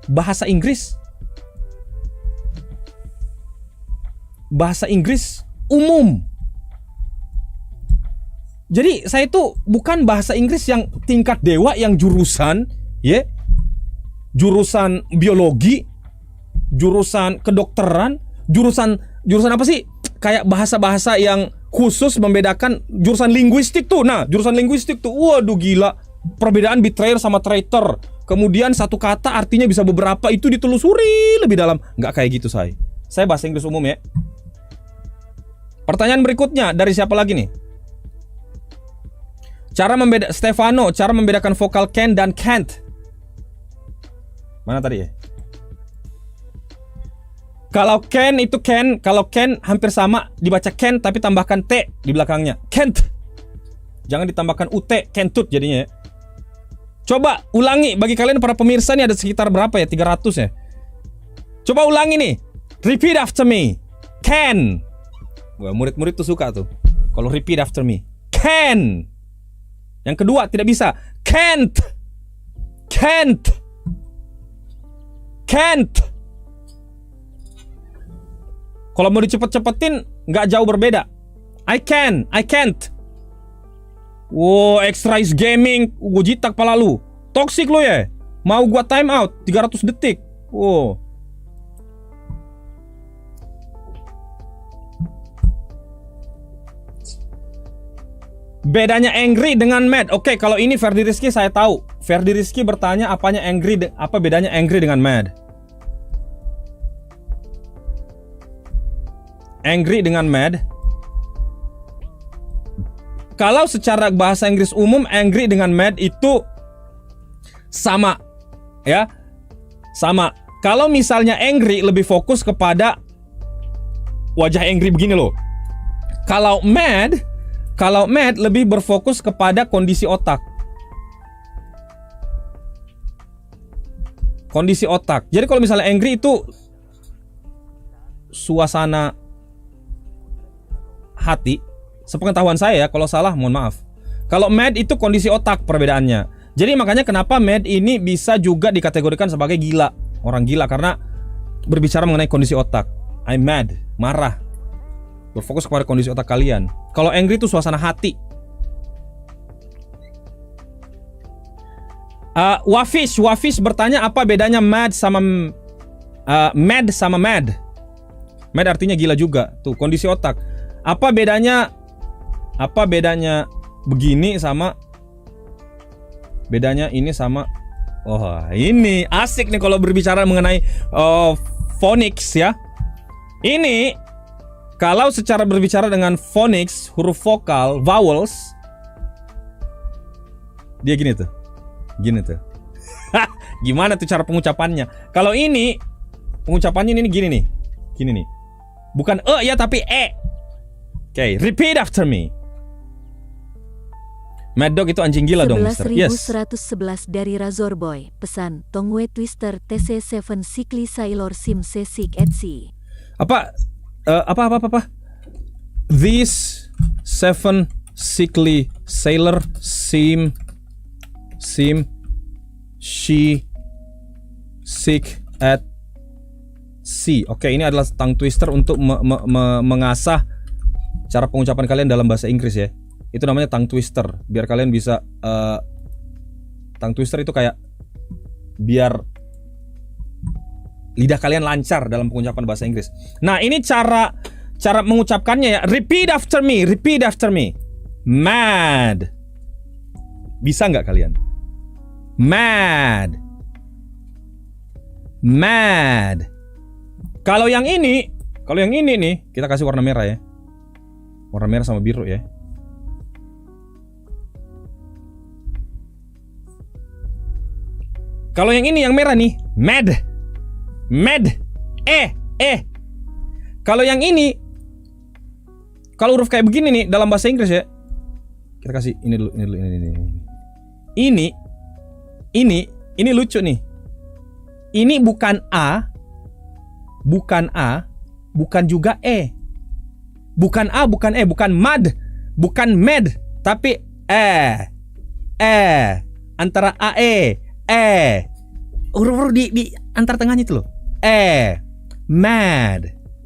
Speaker 1: bahasa Inggris umum. Jadi saya itu bukan bahasa Inggris yang tingkat dewa, yang jurusan ya, jurusan biologi, jurusan kedokteran, jurusan apa sih? Kayak bahasa-bahasa yang khusus membedakan jurusan linguistik tuh. Nah, jurusan linguistik tuh, waduh gila. Perbedaan betrayer sama traitor. Kemudian satu kata artinya bisa beberapa, itu ditelusuri lebih dalam. Nggak kayak gitu saya. Saya bahasa Inggris umum ya. Pertanyaan berikutnya dari siapa lagi nih? Stefano, cara membedakan vokal can dan can't. Mana tadi ya? Kalau can itu can, kalau can hampir sama, dibaca can tapi tambahkan t di belakangnya. Can't. Jangan ditambahkan ut, can't jadinya ya. Coba ulangi, bagi kalian para pemirsa nih ada sekitar berapa ya? 300 ya. Coba ulangi nih. Repeat after me. Can. Wah, murid-murid tuh suka tuh kalau repeat after me. Can. Yang kedua tidak bisa. Can't. Kalau mau dicepet-cepetin nggak jauh berbeda. I can't. Wow, extra is gaming. Gue jitak pala lu. Toxic lu ya. Mau gua time out 300 detik. Wow. Bedanya angry dengan mad. Oke, kalau ini Ferdi Rizky saya tahu. Ferdi Rizky bertanya apa bedanya angry dengan mad. Angry dengan mad Kalau secara bahasa Inggris umum, angry dengan mad itu sama, ya, sama. Kalau misalnya angry lebih fokus kepada wajah angry begini loh. Kalau mad lebih berfokus kepada kondisi otak. Kondisi otak. Jadi kalau misalnya angry itu suasana hati. Sepengetahuan saya ya, kalau salah mohon maaf. Kalau mad itu kondisi otak perbedaannya. Jadi makanya kenapa mad ini bisa juga dikategorikan sebagai gila. Orang gila karena berbicara mengenai kondisi otak. I'm mad, marah. Berfokus kepada kondisi otak kalian. Kalau angry itu suasana hati. Wafish bertanya apa bedanya mad sama mad. Mad artinya gila juga. Tuh, kondisi otak. Apa bedanya begini sama bedanya ini sama ini asik nih kalau berbicara mengenai phonics ya. Ini kalau secara berbicara dengan phonics, huruf vokal, vowels, dia gini tuh. Gimana tuh cara pengucapannya? Kalau ini pengucapannya ini gini nih. Gini nih. Bukan ya tapi e. Oke, repeat after me. Mad Dog itu anjing gila dong, Mister. Yes.
Speaker 2: 11.111 dari Razor Boy. Pesan Tongwe Twister TC7 Sikli Sailor Sim Sesik Etsy.
Speaker 1: Apa? These 7 sickly sailor seem she sick at sea. Oke, ini adalah tongue twister untuk mengasah cara pengucapan kalian dalam bahasa Inggris ya. Itu namanya tongue twister. Biar kalian bisa tongue twister itu kayak biar lidah kalian lancar dalam pengucapan bahasa Inggris. Nah, ini cara mengucapkannya ya. Repeat after me. Mad. Bisa nggak kalian? Mad. Kalau yang ini nih, kita kasih warna merah ya. Warna merah sama biru ya. Kalau yang ini yang merah nih, mad. Kalau yang ini, kalau huruf kayak begini nih dalam bahasa Inggris ya. Kita kasih ini dulu. Ini lucu nih. Ini bukan A, bukan juga E. Bukan A, bukan E, bukan mad, bukan mad, tapi antara A huruf di antar tengahnya itu loh. Mad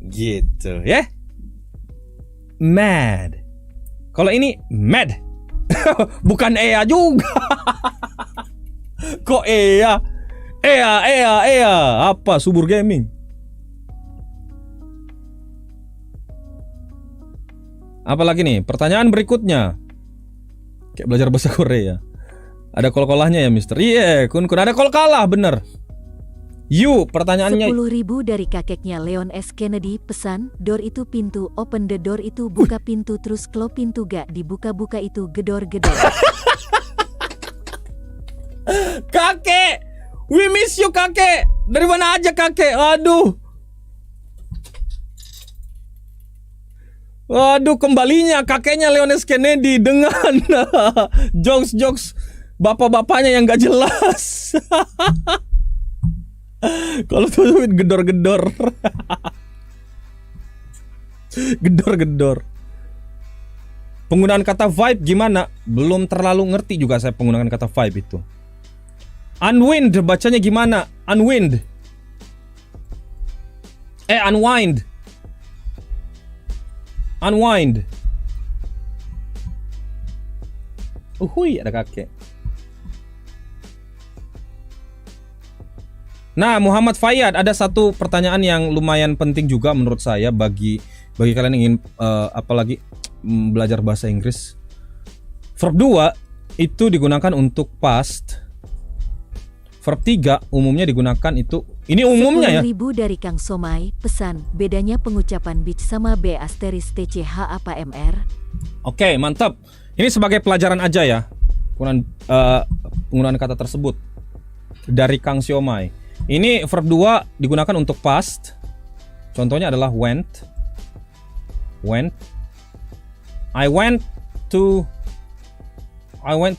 Speaker 1: gitu ya. Mad. Kalau ini mad. Bukan Ea juga. Kok Ea? Apa Subur Gaming? Apalagi nih? Pertanyaan berikutnya. Kayak belajar bahasa Korea. Ada kol-kolahnya ya, Mister. Iya, kun ada kol kalah, bener. Pertanyaannya
Speaker 2: 10.000 dari kakeknya Leon S. Kennedy. Pesan, door itu pintu, open the door itu buka pintu, terus close pintu gak dibuka-buka itu gedor-gedor.
Speaker 1: Kakek, we miss you kakek. Dari mana aja kakek? Aduh, kembalinya kakeknya Leon S. Kennedy dengan jokes bapak-bapaknya yang gak jelas. Kalau tuh gedor-gedor. Gedor-gedor. Penggunaan kata vibe gimana? Belum terlalu ngerti juga saya penggunaan kata vibe itu. Unwind bacanya gimana? Unwind. Unwind. Uhuy, ada kakek. Nah, Muhammad Fayyad, ada satu pertanyaan yang lumayan penting juga menurut saya bagi kalian yang ingin apalagi belajar bahasa Inggris. Verb 2 itu digunakan untuk past. Verb 3 umumnya digunakan itu, ini umumnya ya.
Speaker 2: 10.000 dari Kang Somai. Pesan, bedanya pengucapan beach sama B asterisk TCH apa MR?
Speaker 1: Oke, mantap. Ini sebagai pelajaran aja ya, penggunaan kata tersebut dari Kang Siomai. Ini verb 2 digunakan untuk past. Contohnya adalah went. I went to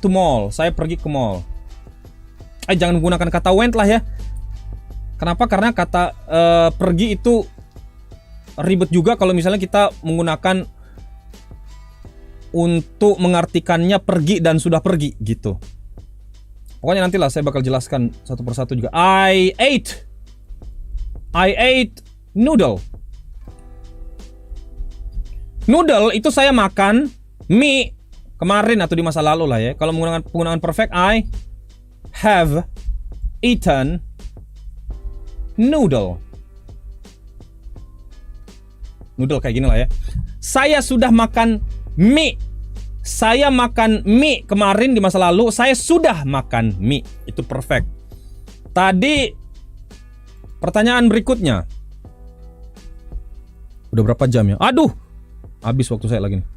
Speaker 1: mall. Saya pergi ke mall. Jangan menggunakan kata went lah ya. Kenapa? Karena kata pergi itu ribet juga kalau misalnya kita menggunakan untuk mengartikannya pergi dan sudah pergi gitu. Pokoknya nantilah saya bakal jelaskan satu persatu juga. I ate noodle. Noodle itu saya makan mie kemarin atau di masa lalu lah ya. Kalau menggunakan penggunaan perfect, I have eaten noodle. Noodle kayak gini lah ya. Saya sudah makan mie. Saya makan mie kemarin di masa lalu. Saya sudah makan mie. Itu perfect. Tadi pertanyaan berikutnya. Udah berapa jam ya? Aduh, habis waktu saya lagi nih.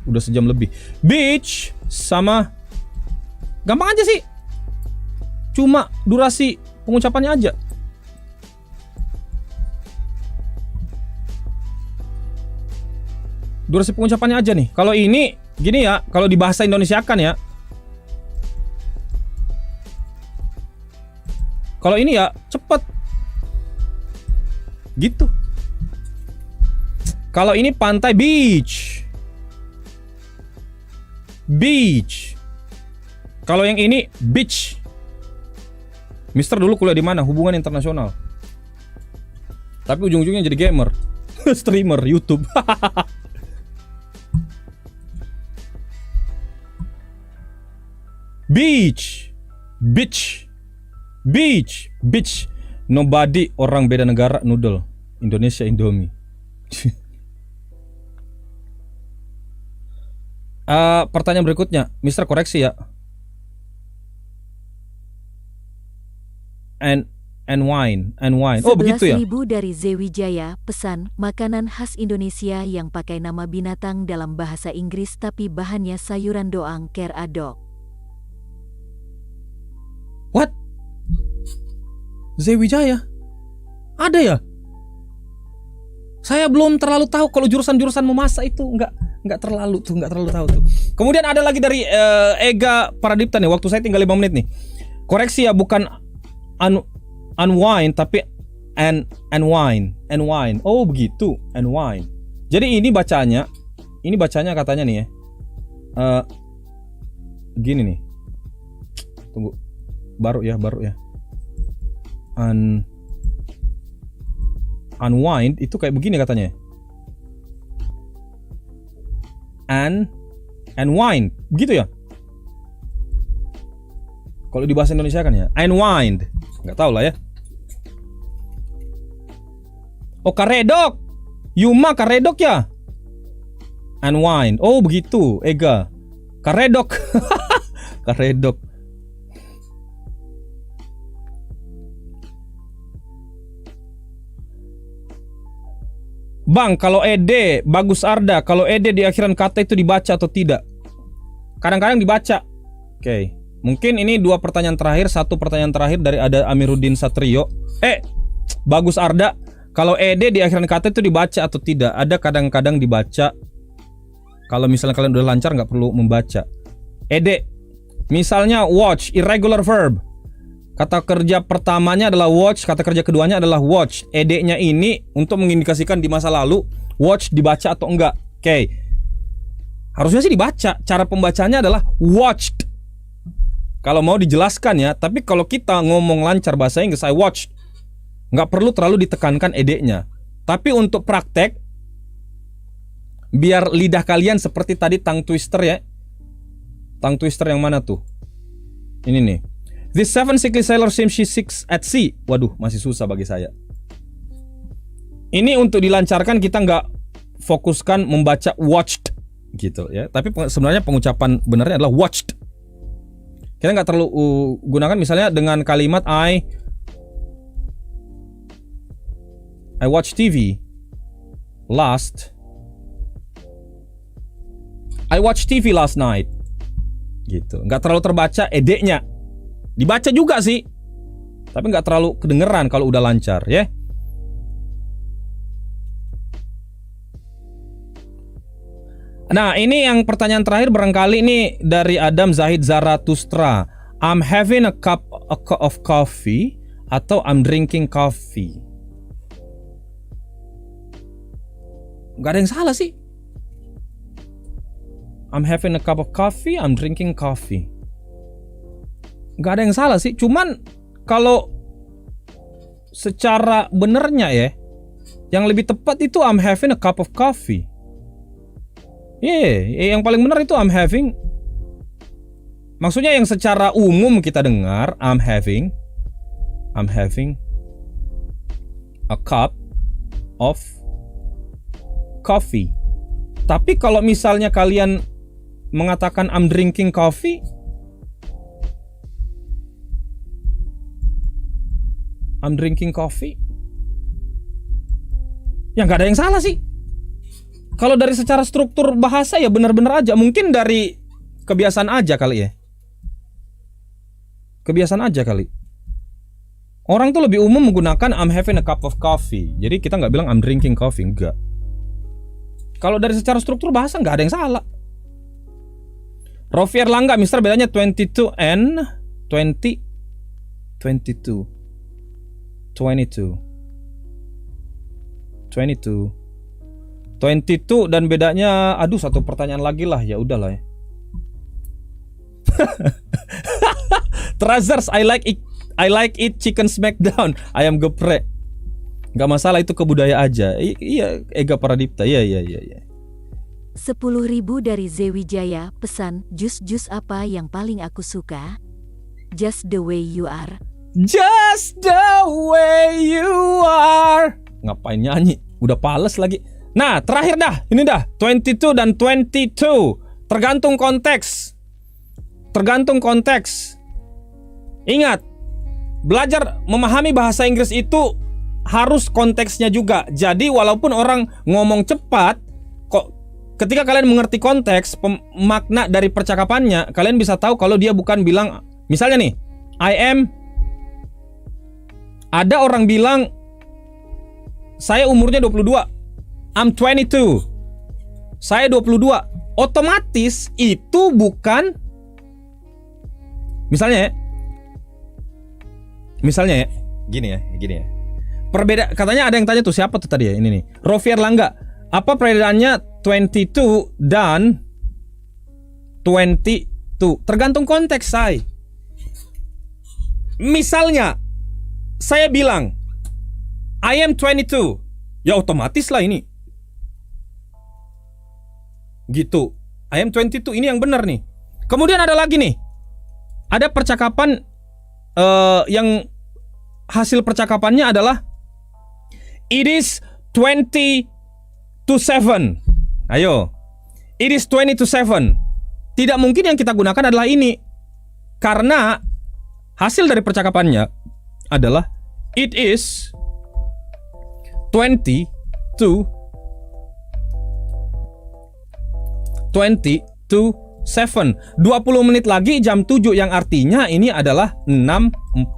Speaker 1: Udah sejam lebih. Beach sama gampang aja sih. Cuma durasi pengucapannya aja. Durasi pengucapannya aja nih. Kalau ini gini ya, kalau di bahasa Indonesia kan ya. Kalau ini ya cepet. Gitu. Kalau ini pantai, beach. Beach. Kalau yang ini beach. Mister dulu kuliah di mana? Hubungan internasional. Tapi ujung-ujungnya jadi gamer. Streamer YouTube. Beach. Beach. Beach. Beach. Nobody, orang beda negara, noodle. Indonesia, Indomie. Pertanyaan berikutnya, Mister koreksi ya. And wine. Oh begitu ya.
Speaker 2: 11.000 dari Zewijaya, pesan makanan khas Indonesia yang pakai nama binatang dalam bahasa Inggris tapi bahannya sayuran doang, ker adok.
Speaker 1: What? Zewijaya? Ada ya? Saya belum terlalu tahu kalau jurusan-jurusan memasak itu nggak terlalu tahu tuh. Kemudian ada lagi dari Ega Paradipta nih. Waktu saya tinggal 5 menit nih. Koreksi ya, bukan unwind tapi and wine. Oh begitu, and wine. Jadi ini bacanya katanya nih ya. Gini nih. Tunggu. Baru ya. Unwind itu kayak begini katanya. And wine, begitu ya? Kalau di bahasa Indonesia kan ya, unwind. Nggak tahu lah ya. Oh karedok, Yuma karedok ya. Unwind. Oh begitu, Ega. Karedok. Karedok. Bang, kalau ed, bagus Arda. Kalau ed di akhiran kata itu dibaca atau tidak? Kadang-kadang dibaca. Oke. Mungkin ini 2 pertanyaan terakhir. 1 pertanyaan terakhir dari ada Amiruddin Satrio. Bagus Arda. Kalau ed di akhiran kata itu dibaca atau tidak? Ada kadang-kadang dibaca. Kalau misalnya kalian udah lancar nggak perlu membaca. Ed. Misalnya watch, irregular verb. Kata kerja pertamanya adalah watch, kata kerja keduanya adalah watch. Ed-nya ini untuk mengindikasikan di masa lalu watch dibaca atau enggak. Oke. Harusnya sih dibaca. Cara pembacanya adalah watched. Kalau mau dijelaskan ya, tapi kalau kita ngomong lancar bahasa Inggris, I watched. Nggak perlu terlalu ditekankan ed-nya. Tapi untuk praktek, biar lidah kalian seperti tadi tongue twister ya. Tongue twister yang mana tuh? Ini nih. This 7 sickly sailor seems she sick at sea. Waduh, masih susah bagi saya. Ini untuk dilancarkan kita nggak fokuskan membaca watched gitu ya. Tapi sebenarnya pengucapan benarnya adalah watched. Kita nggak terlalu gunakan misalnya dengan kalimat I watch TV last I watch TV last night. Gitu. Nggak terlalu terbaca edeknya. Dibaca juga sih, tapi nggak terlalu kedengeran kalau udah lancar ya. Nah, ini yang pertanyaan terakhir barangkali ini dari Adam Zahid Zarathustra. I'm having a cup of coffee atau I'm drinking coffee. Gak ada yang salah sih. I'm having a cup of coffee, I'm drinking coffee. Gak ada yang salah sih. Cuman kalau secara benernya ya, yang lebih tepat itu I'm having a cup of coffee. Yang paling benar itu I'm having. Maksudnya yang secara umum kita dengar I'm having a cup of coffee. Tapi kalau misalnya kalian mengatakan I'm drinking coffee, ya nggak ada yang salah sih. Kalau dari secara struktur bahasa ya benar-benar aja. Mungkin dari kebiasaan aja kali ya. Kebiasaan aja kali. Orang tuh lebih umum menggunakan I'm having a cup of coffee. Jadi kita nggak bilang I'm drinking coffee, enggak. Kalau dari secara struktur bahasa nggak ada yang salah. Rofi Erlangga, Mister, bedanya 22 and 22 dan bedanya, aduh, satu pertanyaan lagi lah, ya udahlah ya. Trazers, I like it chicken smackdown, ayam geprek. Gak masalah, itu kebudaya aja. Iya, Ega Pradipta, iya.
Speaker 2: 10.000 dari Zewijaya, pesan, jus apa yang paling aku suka? Just the way you are.
Speaker 1: Just the way you are. Ngapain nyanyi? Udah pales lagi. Nah, terakhir dah. Ini dah 22 dan 22. Tergantung konteks. Ingat, belajar memahami bahasa Inggris itu harus konteksnya juga. Jadi walaupun orang ngomong cepat, kok ketika kalian mengerti konteks, makna dari percakapannya, kalian bisa tahu kalau dia bukan bilang, misalnya nih, ada orang bilang saya umurnya 22. I'm 22. Saya 22. Otomatis itu bukan, misalnya ya, gini ya. Katanya ada yang tanya tuh, siapa tuh tadi ya, ini nih. Rofi Erlangga, apa perbedaannya 22 dan 22? Tergantung konteks, say. Misalnya saya bilang I am 22, ya otomatis lah ini. Gitu. I am 22, ini yang benar nih. Kemudian ada lagi nih. Ada percakapan yang hasil percakapannya adalah it is 20 to 7. Ayo. It is 20 to 7. Tidak mungkin yang kita gunakan adalah ini. Karena hasil dari percakapannya adalah it is 20 to 7. 20 menit lagi jam 7, yang artinya ini adalah 6.40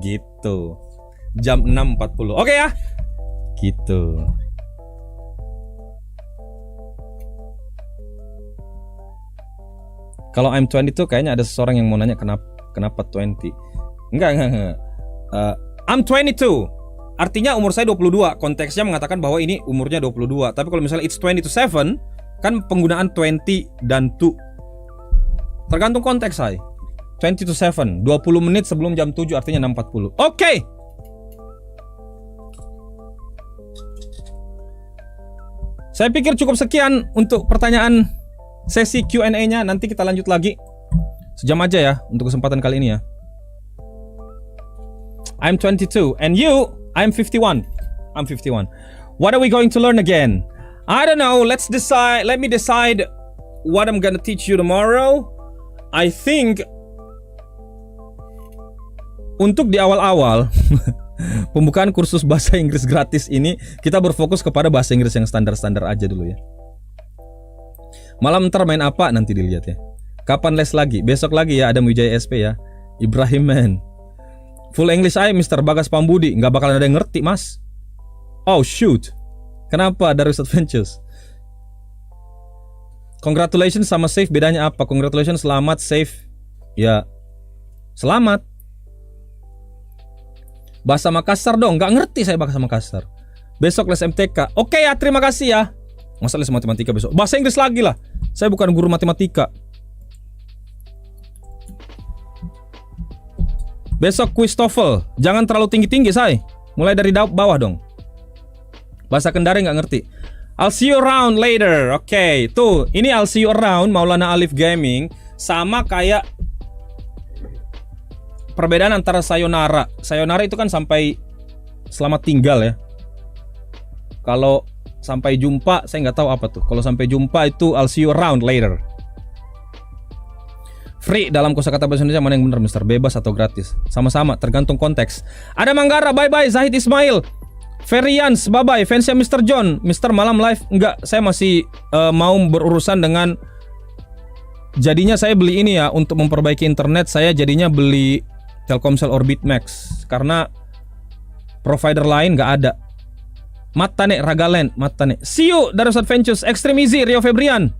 Speaker 1: gitu. Jam 6.40. Oke ya? Gitu. Kalau I'm 22 kayaknya ada seseorang yang mau nanya kenapa 20. Enggak. I'm 22. Artinya umur saya 22. Konteksnya mengatakan bahwa ini umurnya 22. Tapi kalau misalnya it's 20 to 7, kan penggunaan 20 dan 2. Tergantung konteks, saya. 20 to 7, 20 menit sebelum jam 7 artinya 6.40. Oke. Saya pikir cukup sekian untuk pertanyaan sesi Q&A-nya. Nanti kita lanjut lagi. Sejam aja ya untuk kesempatan kali ini ya. I'm 22 and you, I'm 51. I'm 51. What are we going to learn again? I don't know. Let me decide what I'm gonna teach you tomorrow. I think untuk di awal-awal pembukaan kursus bahasa Inggris gratis ini, kita berfokus kepada bahasa Inggris yang standar-standar aja dulu ya. Malam ntar main apa nanti dilihat ya. Kapan les lagi? Besok lagi ya, ada Wijaya SP ya. Ibrahim Man. Full English aja Mr. Bagas Pambudi. Nggak bakalan ada yang ngerti mas. Oh shoot. Kenapa Darius Adventures? Congratulations sama save bedanya apa? Congratulations selamat save. Ya selamat. Bahasa Makassar dong. Nggak ngerti saya bahasa Makassar. Besok les MTK. Oke ya, terima kasih ya. Masa les matematika besok? Bahasa Inggris lagi lah. Saya bukan guru matematika. Besok kuis TOEFL. Jangan terlalu tinggi-tinggi say. Mulai dari bawah dong. Bahasa Kendari nggak ngerti. I'll see you around later. Oke, tuh. Ini I'll see you around Maulana Alif Gaming sama kayak perbedaan antara sayonara. Sayonara itu kan sampai selamat tinggal ya. Kalau sampai jumpa saya nggak tahu apa tuh. Kalau sampai jumpa itu I'll see you around later. Free dalam kosakata bahasa Indonesia mana yang benar Mister? Bebas atau gratis? Sama-sama, tergantung konteks. Ada Manggara, bye-bye. Zahid Ismail, Ferians, bye-bye. Fansnya Mr. John, Mr. Malam live. Enggak, saya masih mau berurusan dengan. Jadinya saya beli ini ya, untuk memperbaiki internet. Saya jadinya beli Telkomsel Orbit Max karena provider lain nggak ada. Matane Ragaland, Matane. See you Darius Adventures, Extreme Easy, Rio Febrian,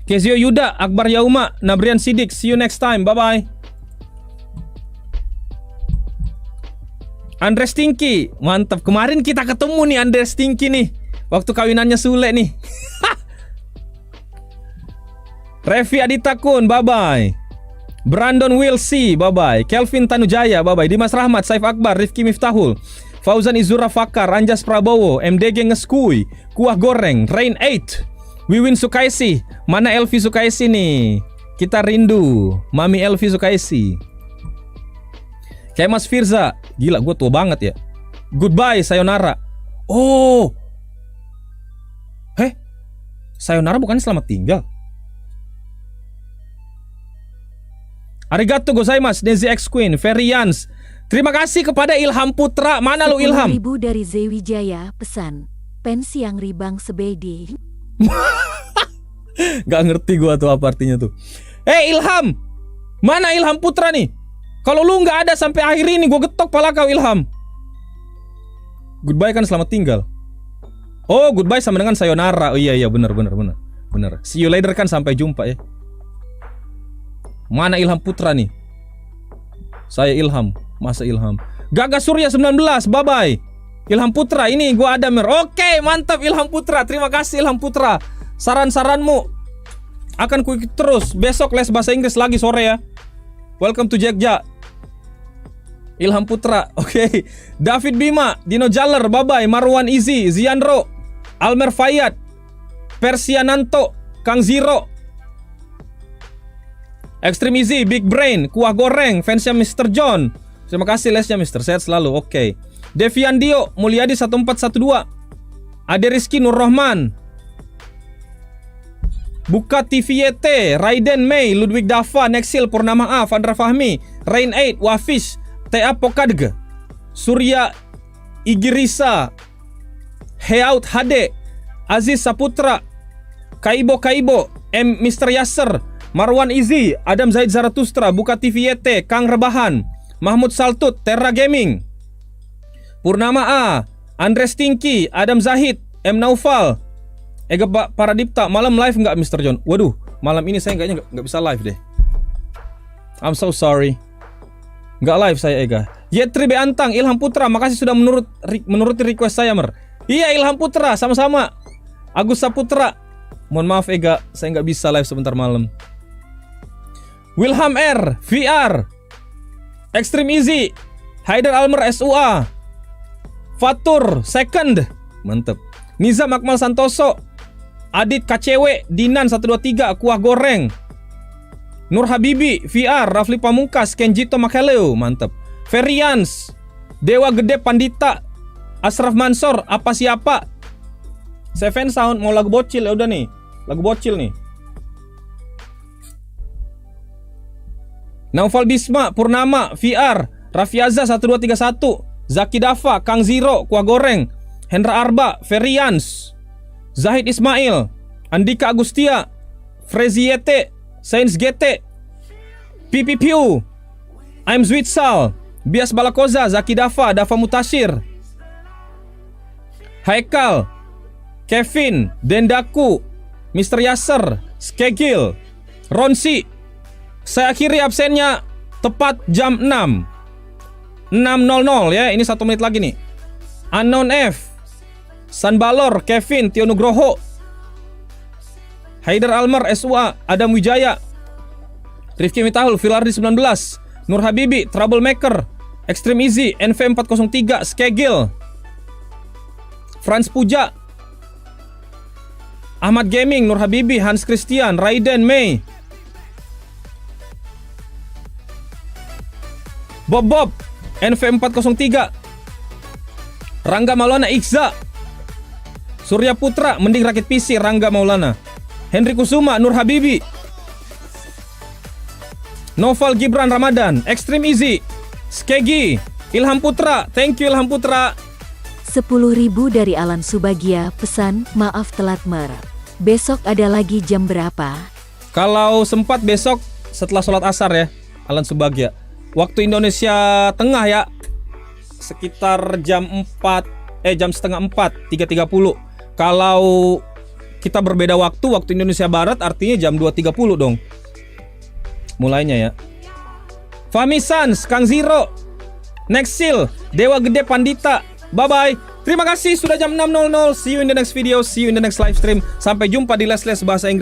Speaker 1: Kezio Yuda, Akbar Yauma, Nabrian Sidik. See you next time, bye-bye. Andres Stinky, mantap. Kemarin kita ketemu nih Andres Stinky nih, waktu kawinannya Sule nih. Revi Adita Kun, bye-bye. Brandon Wilsi, bye-bye. Kelvin Tanujaya, bye-bye. Dimas Rahmat, Saif Akbar, Rifki Miftahul, Fauzan Izura Fakar, Anjas Prabowo, MDG Ngeskui, Kuah Goreng, Rain 8, Wiwin Sukaisi. Mana Elvi Sukaisi nih? Kita rindu Mami Elvi Sukaisi. Kemas Firza. Gila, gue tua banget ya. Goodbye sayonara. Oh, sayonara bukan selamat tinggal. Arigato gozaimasu Desi X Queen, Ferians. Terima kasih kepada Ilham Putra. Mana lu Ilham?
Speaker 2: 10.000 dari Zewijaya, pesan. Pensi yang ribang sebedi.
Speaker 1: Gak ngerti gua tuh apa artinya tuh. Ilham, mana Ilham Putra nih? Kalau lu nggak ada sampai akhir ini, gua getok pala kau Ilham. Goodbye kan selamat tinggal. Oh, goodbye sama dengan sayonara. Oh iya benar. See you later kan sampai jumpa ya. Mana Ilham Putra nih? Saya Ilham, masa Ilham. Gagas Surya 19, bye bye. Ilham Putra, ini gua Adamir. Oke, mantap Ilham Putra. Terima kasih Ilham Putra. Saran-saranmu akan ku ikuti terus. Besok les bahasa Inggris lagi sore ya. Welcome to Jogja. Ilham Putra, oke. David Bima, Dino Jaler, bye bye. Marwan Izi, Zianro, Almer Fayad, Persiananto, Kang Zero, Extreme Easy, Big Brain, Kuah Goreng, fansnya Mr. John. Terima kasih lesnya Mr. Sehat selalu, oke. Devian Dio, Mulyadi 1412, Ade Rizky Nur Rahman, Buka TVYT, Raiden May, Ludwig Dava, Nexil, Purnama A, Fandra Fahmi, Rain 8, Wafish, T.A. Pokadge, Surya Igirisa, Heaut HD, Aziz Saputra, Kaibo, Mr. Yasser, Marwan Izi, Adam Zaid Zaratustra, Buka TVYT, Kang Rebahan, Mahmud Saltut, Terra Gaming, Purnama A, Andres Stinky, Adam Zahid, M. Naufal, Ega Paradipta. Malam live nggak Mr. John? Waduh, malam ini saya kayaknya nggak bisa live deh. I'm so sorry. Nggak live saya Ega. Yetri Beantang, Ilham Putra, makasih sudah menuruti request saya Mer. Iya Ilham Putra, sama-sama. Agus Saputra, mohon maaf Ega, saya nggak bisa live sebentar malam. Wilham R, VR, Extreme Easy, Haider Almer SUA, Fatur Second, mantep. Nizam Akmal Santoso, Adit KCW, Dinan 123, Kuah Goreng, Nur Habibi, VR, Rafli Pamungkas, Kenjito Makeleo, mantep. Ferians, Dewa Gede Pandita, Asraf Mansor, Apa Siapa, Seven Sound, mau lagu bocil ya udah nih, lagu bocil nih. Naufal Bisma, Purnama, VR, Rafiaza 1231, Zaki Dava, Kang Zero, Kuah Goreng, Hendra Arba, Ferians, Zahid Ismail, Andika Agustia, Freziete, Sains GT, PPPU, I'm Zwitsal, Bias Balakoza, Zaki Dava, Dava Mutashir, Haikal, Kevin, Dendaku, Mr. Yasser, Skegil, Ronsi. Saya akhiri absennya tepat jam 6.00 ya. Ini 1 menit lagi nih. Unknown F, Sanbalor, Kevin, Tio Nugroho, Haidar Almar, SUA, Adam Wijaya, Rifki Mitahul, Filardi 19, Nur Habibi, Troublemaker, Extreme Easy, NV403, Skegil, Franz Puja, Ahmad Gaming, Nur Habibi, Hans Christian, Raiden, Mei, Bob, NV403, Rangga Maulana, Ikza, Surya Putra, Mending Rakit PC, Rangga Maulana, Henry Kusuma, Nur Habibi, Noval Gibran Ramadan, Extreme Easy, Skegi, Ilham Putra, thank you Ilham Putra.
Speaker 2: 10.000 dari Alan Subagia, pesan, maaf telat mer. Besok ada lagi jam berapa?
Speaker 1: Kalau sempat besok setelah sholat asar ya, Alan Subagia. Waktu Indonesia Tengah ya, sekitar jam 3.30. Kalau kita berbeda waktu Indonesia Barat artinya jam 2.30 dong mulainya ya. Fahmi Sans, Kang Zero, Nexil, Dewa Gede Pandita, bye bye. Terima kasih sudah jam 6.00. See you in the next video, see you in the next live stream. Sampai jumpa di Les Bahasa Inggris.